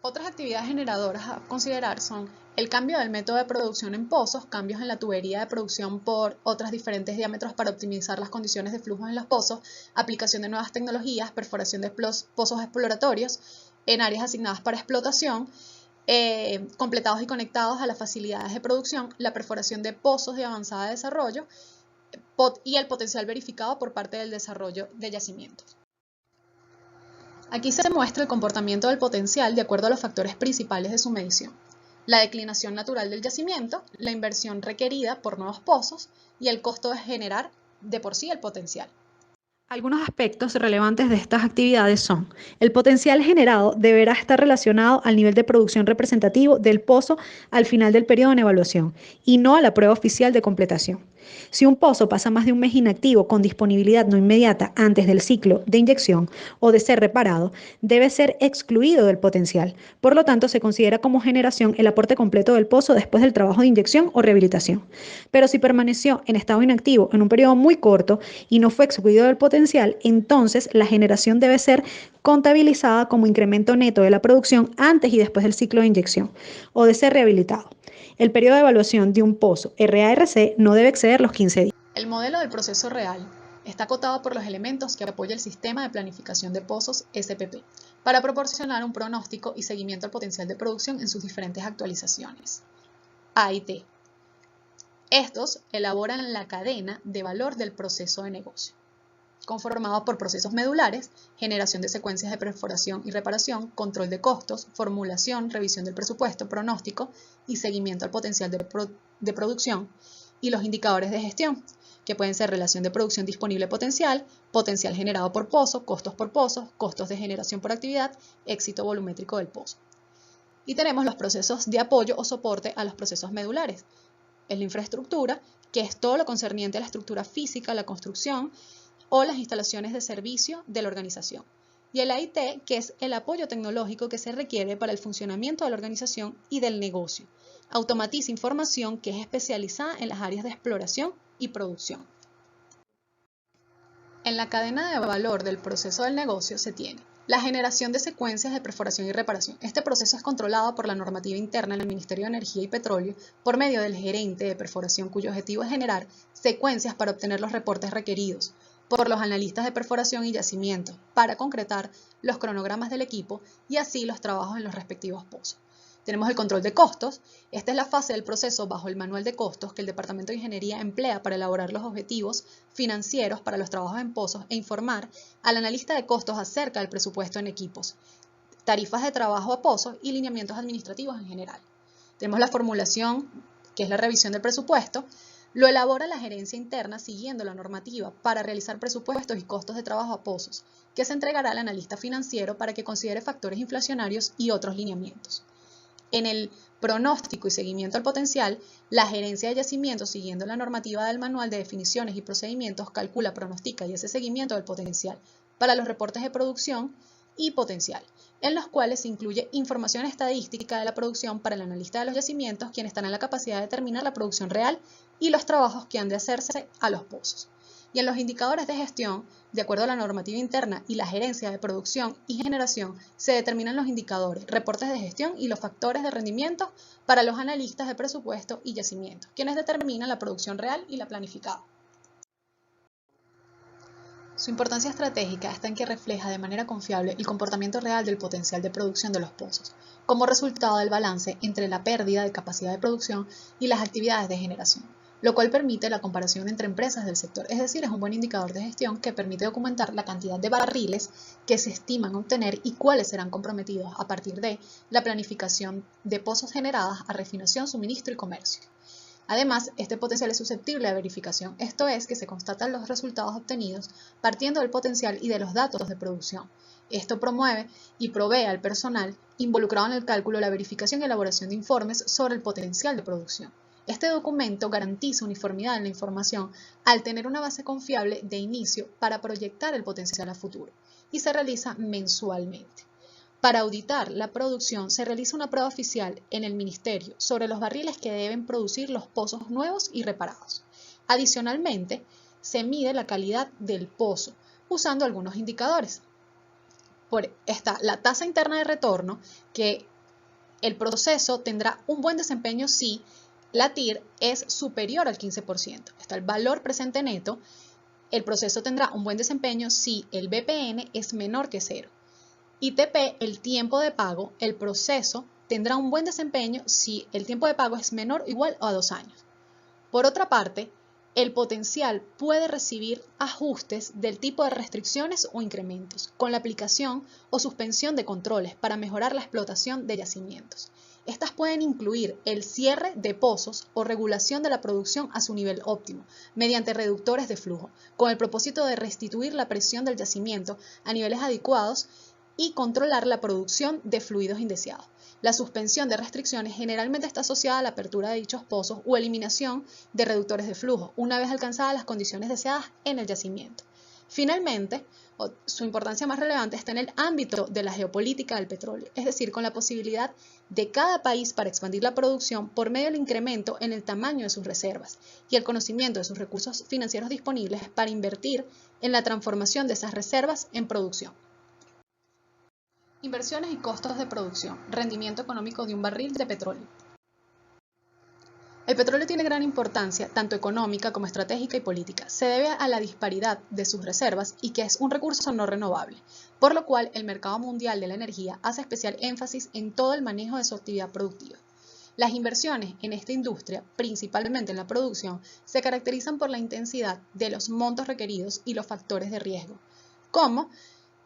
Otras actividades generadoras a considerar son el cambio del método de producción en pozos, cambios en la tubería de producción por otros diferentes diámetros para optimizar las condiciones de flujo en los pozos, aplicación de nuevas tecnologías, perforación de pozos exploratorios en áreas asignadas para explotación, completados y conectados a las facilidades de producción, la perforación de pozos de avanzada desarrollo y el potencial verificado por parte del desarrollo de yacimientos. Aquí se muestra el comportamiento del potencial de acuerdo a los factores principales de su medición: la declinación natural del yacimiento, la inversión requerida por nuevos pozos y el costo de generar de por sí el potencial. Algunos aspectos relevantes de estas actividades son: el potencial generado deberá estar relacionado al nivel de producción representativo del pozo al final del periodo de evaluación y no a la prueba oficial de completación. Si un pozo pasa más de un mes inactivo con disponibilidad no inmediata antes del ciclo de inyección o de ser reparado, debe ser excluido del potencial. Por lo tanto, se considera como generación el aporte completo del pozo después del trabajo de inyección o rehabilitación. Pero si permaneció en estado inactivo en un periodo muy corto y no fue excluido del potencial, entonces la generación debe ser contabilizada como incremento neto de la producción antes y después del ciclo de inyección o de ser rehabilitado. El periodo de evaluación de un pozo RA-RC no debe exceder los 15 días. El modelo del proceso real está acotado por los elementos que apoya el sistema de planificación de pozos SPP para proporcionar un pronóstico y seguimiento al potencial de producción en sus diferentes actualizaciones. A y T. Estos elaboran la cadena de valor del proceso de negocio, conformado por procesos medulares, generación de secuencias de perforación y reparación, control de costos, formulación, revisión del presupuesto, pronóstico y seguimiento al potencial de producción, y los indicadores de gestión, que pueden ser relación de producción disponible potencial, potencial generado por pozo, costos de generación por actividad, éxito volumétrico del pozo. Y tenemos los procesos de apoyo o soporte a los procesos medulares. Es la infraestructura, que es todo lo concerniente a la estructura física, la construcción o las instalaciones de servicio de la organización. Y el AIT, que es el apoyo tecnológico que se requiere para el funcionamiento de la organización y del negocio. Automatiza información que es especializada en las áreas de exploración y producción. En la cadena de valor del proceso del negocio se tiene la generación de secuencias de perforación y reparación. Este proceso es controlado por la normativa interna del Ministerio de Energía y Petróleo por medio del gerente de perforación, cuyo objetivo es generar secuencias para obtener los reportes requeridos por los analistas de perforación y yacimiento para concretar los cronogramas del equipo y así los trabajos en los respectivos pozos. Tenemos el control de costos. Esta es la fase del proceso bajo el manual de costos que el Departamento de Ingeniería emplea para elaborar los objetivos financieros para los trabajos en pozos e informar al analista de costos acerca del presupuesto en equipos, tarifas de trabajo a pozos y lineamientos administrativos en general. Tenemos la formulación, que es la revisión del presupuesto. Lo elabora la gerencia interna siguiendo la normativa para realizar presupuestos y costos de trabajo a pozos, que se entregará al analista financiero para que considere factores inflacionarios y otros lineamientos. En el pronóstico y seguimiento al potencial, la gerencia de yacimientos, siguiendo la normativa del manual de definiciones y procedimientos, calcula, pronostica y hace seguimiento del potencial para los reportes de producción y potencial, en los cuales se incluye información estadística de la producción para el analista de los yacimientos, quien estará en la capacidad de determinar la producción real y los trabajos que han de hacerse a los pozos. Y en los indicadores de gestión, de acuerdo a la normativa interna y la gerencia de producción y generación, se determinan los indicadores, reportes de gestión y los factores de rendimiento para los analistas de presupuesto y yacimientos, quienes determinan la producción real y la planificada. Su importancia estratégica está en que refleja de manera confiable el comportamiento real del potencial de producción de los pozos, como resultado del balance entre la pérdida de capacidad de producción y las actividades de generación, lo cual permite la comparación entre empresas del sector, es decir, es un buen indicador de gestión que permite documentar la cantidad de barriles que se estiman obtener y cuáles serán comprometidos a partir de la planificación de pozos generadas a refinación, suministro y comercio. Además, este potencial es susceptible de verificación, esto es, que se constatan los resultados obtenidos partiendo del potencial y de los datos de producción. Esto promueve y provee al personal involucrado en el cálculo la verificación y elaboración de informes sobre el potencial de producción. Este documento garantiza uniformidad en la información al tener una base confiable de inicio para proyectar el potencial a futuro y se realiza mensualmente. Para auditar la producción se realiza una prueba oficial en el Ministerio sobre los barriles que deben producir los pozos nuevos y reparados. Adicionalmente, se mide la calidad del pozo usando algunos indicadores. Está la tasa interna de retorno, que el proceso tendrá un buen desempeño si la TIR es superior al 15%. Está el valor presente neto. El proceso tendrá un buen desempeño si el BPN es menor que 0. Y TP, el tiempo de pago, el proceso tendrá un buen desempeño si el tiempo de pago es menor o igual a 2 años. Por otra parte, el potencial puede recibir ajustes del tipo de restricciones o incrementos, con la aplicación o suspensión de controles para mejorar la explotación de yacimientos. Estas pueden incluir el cierre de pozos o regulación de la producción a su nivel óptimo, mediante reductores de flujo, con el propósito de restituir la presión del yacimiento a niveles adecuados y controlar la producción de fluidos indeseados. La suspensión de restricciones generalmente está asociada a la apertura de dichos pozos o eliminación de reductores de flujo, una vez alcanzadas las condiciones deseadas en el yacimiento. Finalmente, su importancia más relevante está en el ámbito de la geopolítica del petróleo, es decir, con la posibilidad de cada país para expandir la producción por medio del incremento en el tamaño de sus reservas y el conocimiento de sus recursos financieros disponibles para invertir en la transformación de esas reservas en producción. Inversiones y costos de producción, rendimiento económico de un barril de petróleo. El petróleo tiene gran importancia, tanto económica como estratégica y política. Se debe a la disparidad de sus reservas y que es un recurso no renovable, por lo cual el mercado mundial de la energía hace especial énfasis en todo el manejo de su actividad productiva. Las inversiones en esta industria, principalmente en la producción, se caracterizan por la intensidad de los montos requeridos y los factores de riesgo, como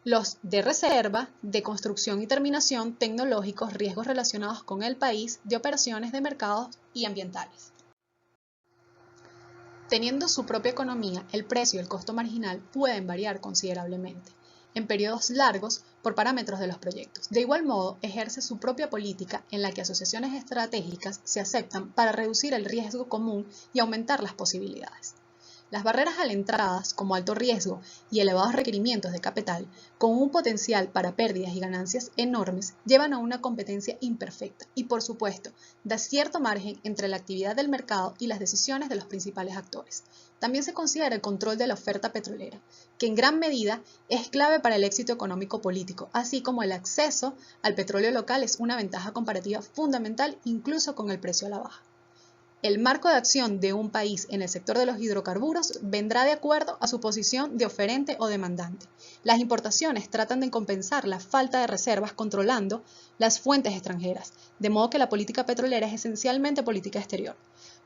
los de reserva, de construcción y terminación, tecnológicos, riesgos relacionados con el país, de operaciones de mercados y ambientales. Teniendo su propia economía, el precio y el costo marginal pueden variar considerablemente en periodos largos por parámetros de los proyectos. De igual modo, ejerce su propia política en la que asociaciones estratégicas se aceptan para reducir el riesgo común y aumentar las posibilidades. Las barreras a la entrada, como alto riesgo y elevados requerimientos de capital, con un potencial para pérdidas y ganancias enormes, llevan a una competencia imperfecta y, por supuesto, da cierto margen entre la actividad del mercado y las decisiones de los principales actores. También se considera el control de la oferta petrolera, que en gran medida es clave para el éxito económico-político, así como el acceso al petróleo local es una ventaja comparativa fundamental incluso con el precio a la baja. El marco de acción de un país en el sector de los hidrocarburos vendrá de acuerdo a su posición de oferente o demandante. Las importaciones tratan de compensar la falta de reservas controlando las fuentes extranjeras, de modo que la política petrolera es esencialmente política exterior.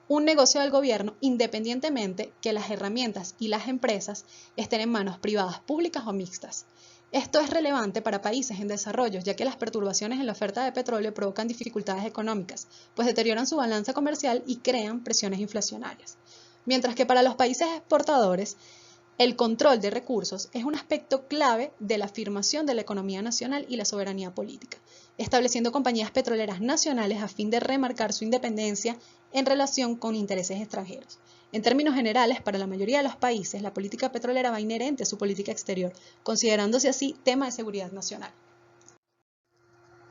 Un negocio del gobierno independientemente que las herramientas y las empresas estén en manos privadas, públicas o mixtas. Esto es relevante para países en desarrollo, ya que las perturbaciones en la oferta de petróleo provocan dificultades económicas, pues deterioran su balanza comercial y crean presiones inflacionarias. Mientras que para los países exportadores, el control de recursos es un aspecto clave de la afirmación de la economía nacional y la soberanía política, estableciendo compañías petroleras nacionales a fin de remarcar su independencia en relación con intereses extranjeros. En términos generales, para la mayoría de los países, la política petrolera va inherente a su política exterior, considerándose así tema de seguridad nacional.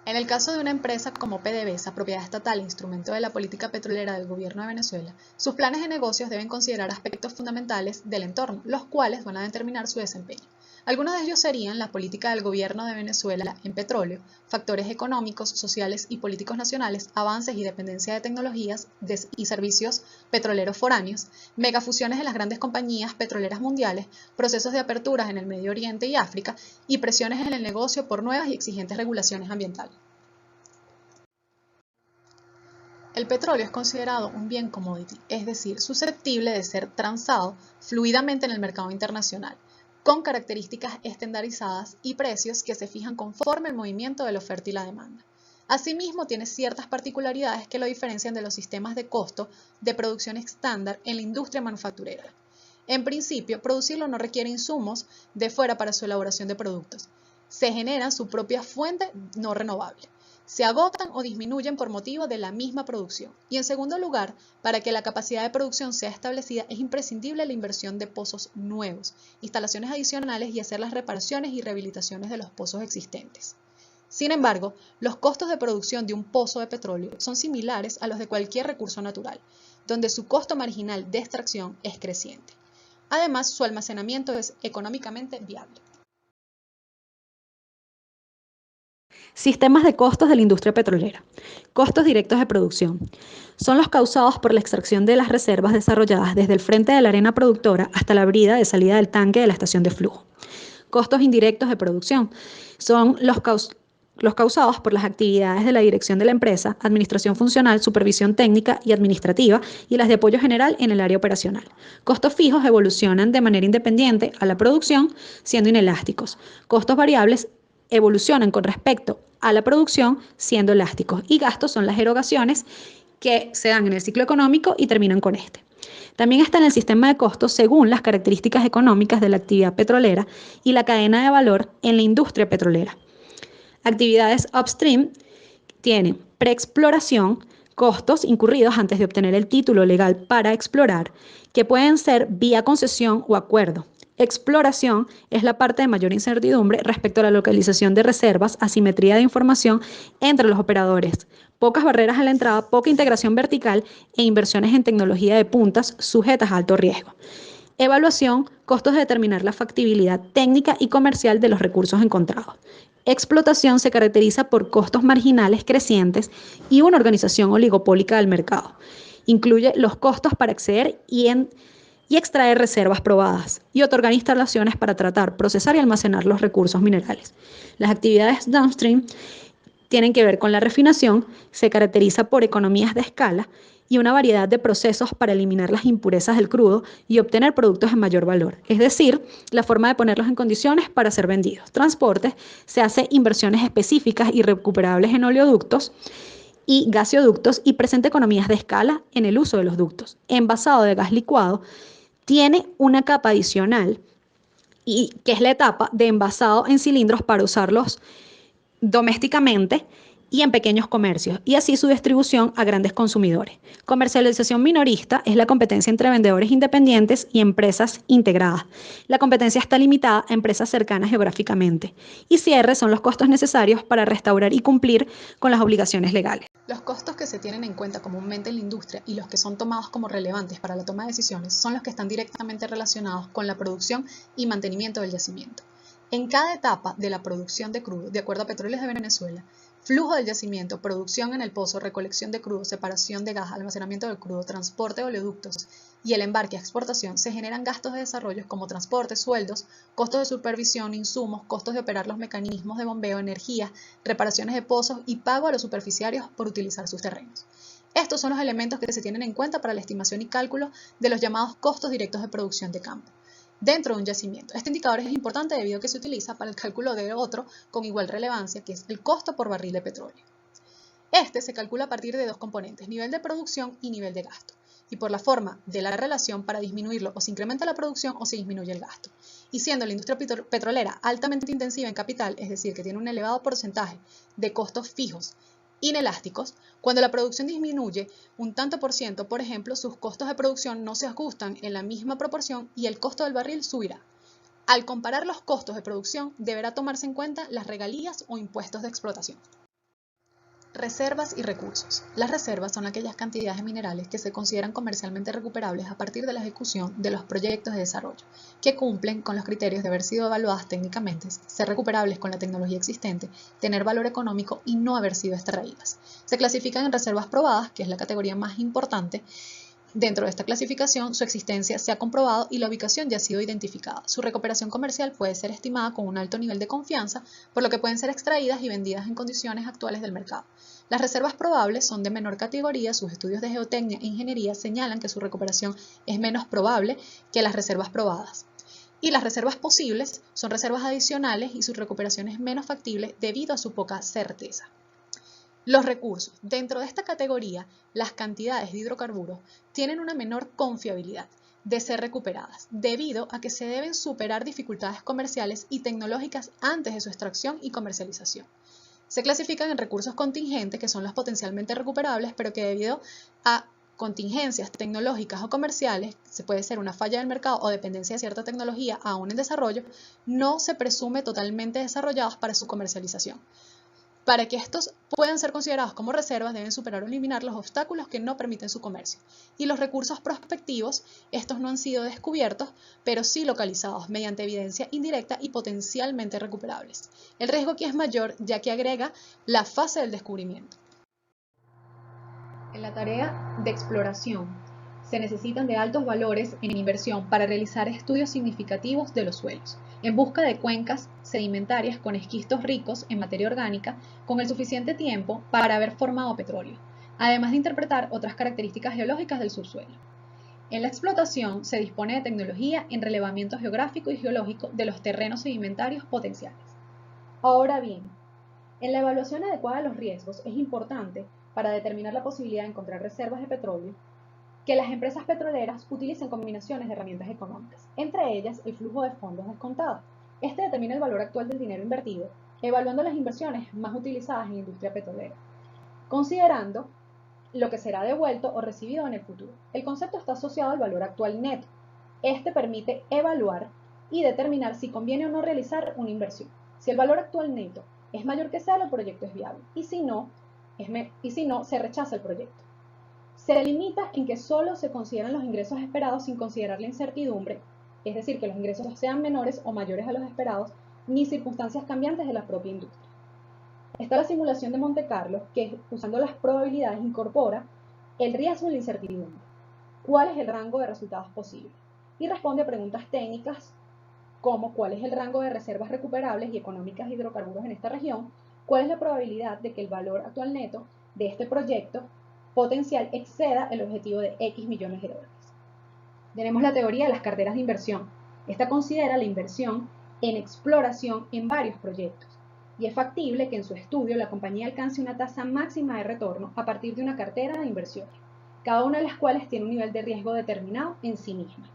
En el caso de una empresa como PDVSA, propiedad estatal e instrumento de la política petrolera del gobierno de Venezuela, sus planes de negocios deben considerar aspectos fundamentales del entorno, los cuales van a determinar su desempeño. Algunos de ellos serían la política del gobierno de Venezuela en petróleo, factores económicos, sociales y políticos nacionales, avances y dependencia de tecnologías y servicios petroleros foráneos, megafusiones de las grandes compañías petroleras mundiales, procesos de aperturas en el Medio Oriente y África y presiones en el negocio por nuevas y exigentes regulaciones ambientales. El petróleo es considerado un bien commodity, es decir, susceptible de ser transado fluidamente en el mercado internacional, con características estandarizadas y precios que se fijan conforme al movimiento de la oferta y la demanda. Asimismo, tiene ciertas particularidades que lo diferencian de los sistemas de costo de producción estándar en la industria manufacturera. En principio, producirlo no requiere insumos de fuera para su elaboración de productos. Se genera su propia fuente no renovable. Se agotan o disminuyen por motivo de la misma producción. Y en segundo lugar, para que la capacidad de producción sea establecida es imprescindible la inversión de pozos nuevos, instalaciones adicionales y hacer las reparaciones y rehabilitaciones de los pozos existentes. Sin embargo, los costos de producción de un pozo de petróleo son similares a los de cualquier recurso natural, donde su costo marginal de extracción es creciente. Además, su almacenamiento es económicamente viable. Sistemas de costos de la industria petrolera. Costos directos de producción. Son los causados por la extracción de las reservas desarrolladas desde el frente de la arena productora hasta la brida de salida del tanque de la estación de flujo. Costos indirectos de producción. Son los causados por las actividades de la dirección de la empresa, administración funcional, supervisión técnica y administrativa y las de apoyo general en el área operacional. Costos fijos evolucionan de manera independiente a la producción, siendo inelásticos. Costos variables evolucionan con respecto a la producción, siendo elásticos. Y gastos son las erogaciones que se dan en el ciclo económico y terminan con este. También está en el sistema de costos según las características económicas de la actividad petrolera y la cadena de valor en la industria petrolera. Actividades upstream tienen preexploración, costos incurridos antes de obtener el título legal para explorar, que pueden ser vía concesión o acuerdo. Exploración es la parte de mayor incertidumbre respecto a la localización de reservas, asimetría de información entre los operadores, pocas barreras a la entrada, poca integración vertical e inversiones en tecnología de puntas sujetas a alto riesgo. Evaluación, costos de determinar la factibilidad técnica y comercial de los recursos encontrados. Explotación se caracteriza por costos marginales crecientes y una organización oligopólica del mercado. Incluye los costos para acceder y extraer reservas probadas y otorgar instalaciones para tratar, procesar y almacenar los recursos minerales. Las actividades downstream tienen que ver con la refinación, se caracteriza por economías de escala y una variedad de procesos para eliminar las impurezas del crudo y obtener productos de mayor valor, es decir, la forma de ponerlos en condiciones para ser vendidos. Transporte, se hace inversiones específicas y recuperables en oleoductos y gaseoductos y presenta economías de escala en el uso de los ductos. Envasado de gas licuado tiene una capa adicional, y que es la etapa de envasado en cilindros para usarlos domésticamente y en pequeños comercios, y así su distribución a grandes consumidores. Comercialización minorista es la competencia entre vendedores independientes y empresas integradas. La competencia está limitada a empresas cercanas geográficamente. Y cierre son los costos necesarios para restaurar y cumplir con las obligaciones legales. Los costos que se tienen en cuenta comúnmente en la industria y los que son tomados como relevantes para la toma de decisiones son los que están directamente relacionados con la producción y mantenimiento del yacimiento. En cada etapa de la producción de crudo, de acuerdo a Petróleos de Venezuela, flujo del yacimiento, producción en el pozo, recolección de crudo, separación de gas, almacenamiento del crudo, transporte de oleoductos y el embarque a exportación, se generan gastos de desarrollo como transporte, sueldos, costos de supervisión, insumos, costos de operar los mecanismos de bombeo, energía, reparaciones de pozos y pago a los superficiarios por utilizar sus terrenos. Estos son los elementos que se tienen en cuenta para la estimación y cálculo de los llamados costos directos de producción de campo dentro de un yacimiento. Este indicador es importante debido a que se utiliza para el cálculo de otro con igual relevancia, que es el costo por barril de petróleo. Este se calcula a partir de dos componentes, nivel de producción y nivel de gasto, y por la forma de la relación para disminuirlo o se incrementa la producción o se disminuye el gasto. Y siendo la industria petrolera altamente intensiva en capital, es decir, que tiene un elevado porcentaje de costos fijos inelásticos, cuando la producción disminuye un tanto por ciento, por ejemplo, sus costos de producción no se ajustan en la misma proporción y el costo del barril subirá. Al comparar los costos de producción, deberá tomarse en cuenta las regalías o impuestos de explotación. Reservas y recursos. Las reservas son aquellas cantidades de minerales que se consideran comercialmente recuperables a partir de la ejecución de los proyectos de desarrollo, que cumplen con los criterios de haber sido evaluadas técnicamente, ser recuperables con la tecnología existente, tener valor económico y no haber sido extraídas. Se clasifican en reservas probadas, que es la categoría más importante. Dentro de esta clasificación, su existencia se ha comprobado y la ubicación ya ha sido identificada. Su recuperación comercial puede ser estimada con un alto nivel de confianza, por lo que pueden ser extraídas y vendidas en condiciones actuales del mercado. Las reservas probables son de menor categoría, sus estudios de geotecnia e ingeniería señalan que su recuperación es menos probable que las reservas probadas. Y las reservas posibles son reservas adicionales y su recuperación es menos factible debido a su poca certeza. Los recursos. Dentro de esta categoría, las cantidades de hidrocarburos tienen una menor confiabilidad de ser recuperadas, debido a que se deben superar dificultades comerciales y tecnológicas antes de su extracción y comercialización. Se clasifican en recursos contingentes, que son los potencialmente recuperables, pero que debido a contingencias tecnológicas o comerciales, se puede ser una falla del mercado o dependencia de cierta tecnología aún en desarrollo, no se presume totalmente desarrollados para su comercialización. Para que estos puedan ser considerados como reservas, deben superar o eliminar los obstáculos que no permiten su comercio. Y los recursos prospectivos, estos no han sido descubiertos, pero sí localizados mediante evidencia indirecta y potencialmente recuperables. El riesgo aquí es mayor, ya que agrega la fase del descubrimiento. En la tarea de exploración, se necesitan de altos valores en inversión para realizar estudios significativos de los suelos, en busca de cuencas sedimentarias con esquistos ricos en materia orgánica con el suficiente tiempo para haber formado petróleo, además de interpretar otras características geológicas del subsuelo. En la explotación se dispone de tecnología en relevamiento geográfico y geológico de los terrenos sedimentarios potenciales. Ahora bien, en la evaluación adecuada de los riesgos es importante, para determinar la posibilidad de encontrar reservas de petróleo, que las empresas petroleras utilicen combinaciones de herramientas económicas, entre ellas el flujo de fondos descontado. Este determina el valor actual del dinero invertido, evaluando las inversiones más utilizadas en la industria petrolera, considerando lo que será devuelto o recibido en el futuro. El concepto está asociado al valor actual neto. Este permite evaluar y determinar si conviene o no realizar una inversión. Si el valor actual neto es mayor que cero, el proyecto es viable, y si no, se rechaza el proyecto. Se limita en que solo se consideran los ingresos esperados sin considerar la incertidumbre, es decir, que los ingresos sean menores o mayores a los esperados, ni circunstancias cambiantes de la propia industria. Está la simulación de Monte Carlo, que usando las probabilidades incorpora el riesgo y la incertidumbre. ¿Cuál es el rango de resultados posibles? Y responde a preguntas técnicas como cuál es el rango de reservas recuperables y económicas de hidrocarburos en esta región, cuál es la probabilidad de que el valor actual neto de este proyecto potencial exceda el objetivo de X millones de dólares. Tenemos la teoría de las carteras de inversión. Esta considera la inversión en exploración en varios proyectos y es factible que en su estudio la compañía alcance una tasa máxima de retorno a partir de una cartera de inversiones, cada una de las cuales tiene un nivel de riesgo determinado en sí misma.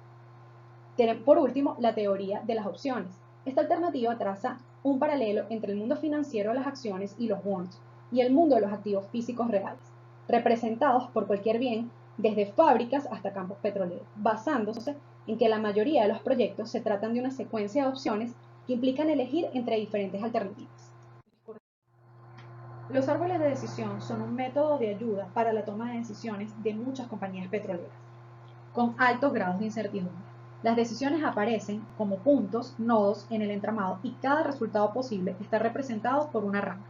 Por último, la teoría de las opciones. Esta alternativa traza un paralelo entre el mundo financiero de las acciones y los bonos y el mundo de los activos físicos reales, representados por cualquier bien, desde fábricas hasta campos petroleros, basándose en que la mayoría de los proyectos se tratan de una secuencia de opciones que implican elegir entre diferentes alternativas. Los árboles de decisión son un método de ayuda para la toma de decisiones de muchas compañías petroleras, con altos grados de incertidumbre. Las decisiones aparecen como puntos, nodos en el entramado y cada resultado posible está representado por una rama.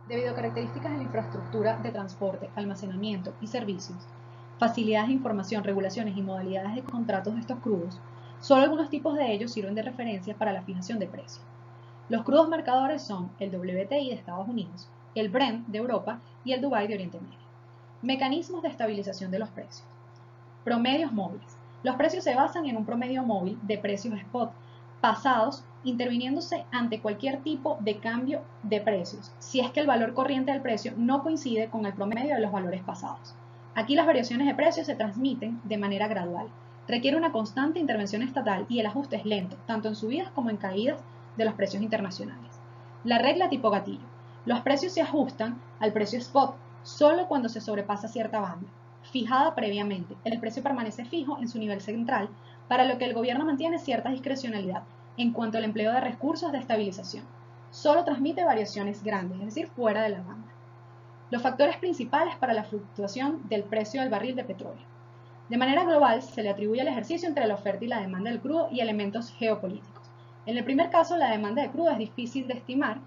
Debido a características en la infraestructura de transporte, almacenamiento y servicios, facilidades de información, regulaciones y modalidades de contratos de estos crudos, solo algunos tipos de ellos sirven de referencia para la fijación de precios. Los crudos marcadores son el WTI de Estados Unidos, el Brent de Europa y el Dubái de Oriente Medio. Mecanismos de estabilización de los precios. Promedios móviles. Los precios se basan en un promedio móvil de precios spot pasados, interviniéndose ante cualquier tipo de cambio de precios, si es que el valor corriente del precio no coincide con el promedio de los valores pasados. Aquí las variaciones de precios se transmiten de manera gradual. Requiere una constante intervención estatal y el ajuste es lento, tanto en subidas como en caídas de los precios internacionales. La regla tipo gatillo. Los precios se ajustan al precio spot solo cuando se sobrepasa cierta banda, fijada previamente. El precio permanece fijo en su nivel central, para lo que el gobierno mantiene cierta discrecionalidad en cuanto al empleo de recursos de estabilización. Solo transmite variaciones grandes, es decir, fuera de la banda. Los factores principales para la fluctuación del precio del barril de petróleo. De manera global, se le atribuye el ejercicio entre la oferta y la demanda del crudo y elementos geopolíticos. En el primer caso, la demanda de crudo es difícil de estimar.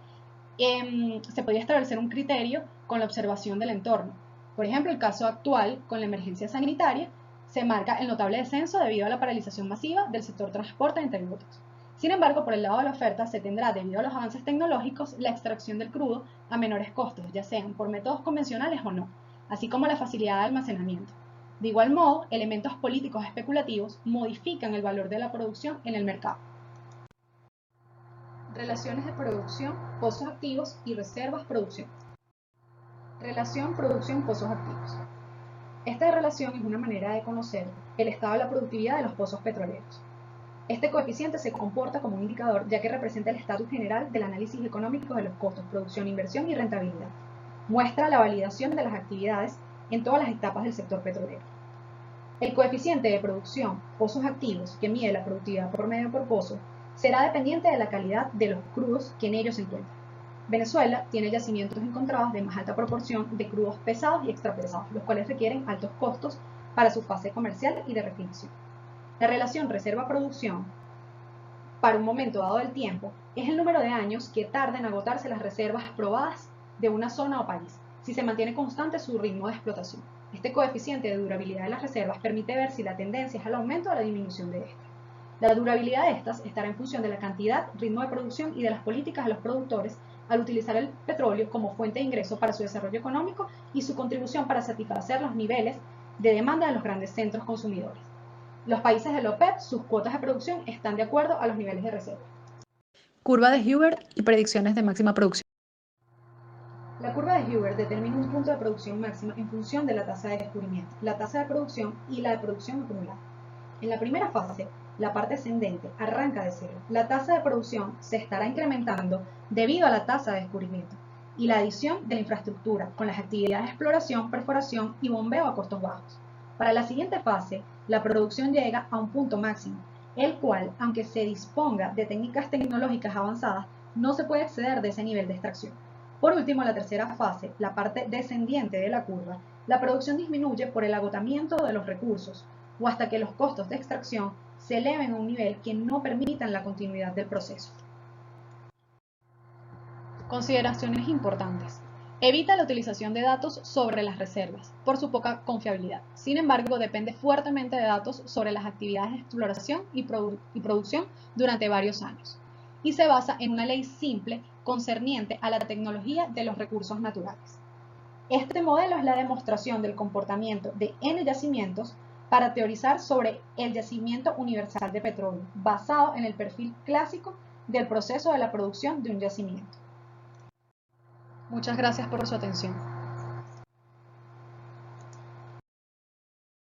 Se podría establecer un criterio con la observación del entorno. Por ejemplo, el caso actual con la emergencia sanitaria se marca el notable descenso debido a la paralización masiva del sector transporte, entre otros. Sin embargo, por el lado de la oferta se tendrá, debido a los avances tecnológicos, la extracción del crudo a menores costos, ya sean por métodos convencionales o no, así como la facilidad de almacenamiento. De igual modo, elementos políticos especulativos modifican el valor de la producción en el mercado. Relaciones de producción, pozos activos y reservas-producción. Relación producción-pozos activos. Esta relación es una manera de conocer el estado de la productividad de los pozos petroleros. Este coeficiente se comporta como un indicador, ya que representa el estatus general del análisis económico de los costos, producción, inversión y rentabilidad. Muestra la validación de las actividades en todas las etapas del sector petrolero. El coeficiente de producción, pozos activos, que mide la productividad por medio por pozo, será dependiente de la calidad de los crudos que en ellos se encuentran. Venezuela tiene yacimientos encontrados de más alta proporción de crudos pesados y extrapesados, los cuales requieren altos costos para su fase comercial y de refinación. La relación reserva-producción, para un momento dado del tiempo, es el número de años que tarda en agotarse las reservas probadas de una zona o país, si se mantiene constante su ritmo de explotación. Este coeficiente de durabilidad de las reservas permite ver si la tendencia es al aumento o a la disminución de estas. La durabilidad de estas estará en función de la cantidad, ritmo de producción y de las políticas de los productores al utilizar el petróleo como fuente de ingreso para su desarrollo económico y su contribución para satisfacer los niveles de demanda de los grandes centros consumidores. Los países de la OPEP, sus cuotas de producción están de acuerdo a los niveles de reserva. Curva de Huber y predicciones de máxima producción. La curva de Huber determina un punto de producción máxima en función de la tasa de descubrimiento, la tasa de producción y la de producción acumulada. En la primera fase, la parte ascendente arranca de cero. La tasa de producción se estará incrementando debido a la tasa de descubrimiento y la adición de la infraestructura con las actividades de exploración, perforación y bombeo a costos bajos. Para la siguiente fase, la producción llega a un punto máximo, el cual, aunque se disponga de técnicas tecnológicas avanzadas, no se puede exceder de ese nivel de extracción. Por último, en la tercera fase, la parte descendiente de la curva, la producción disminuye por el agotamiento de los recursos o hasta que los costos de extracción se eleven a un nivel que no permitan la continuidad del proceso. Consideraciones importantes. Evita la utilización de datos sobre las reservas, por su poca confiabilidad. Sin embargo, depende fuertemente de datos sobre las actividades de exploración y producción durante varios años, y se basa en una ley simple concerniente a la tecnología de los recursos naturales. Este modelo es la demostración del comportamiento de N yacimientos para teorizar sobre el yacimiento universal de petróleo, basado en el perfil clásico del proceso de la producción de un yacimiento. Muchas gracias por su atención.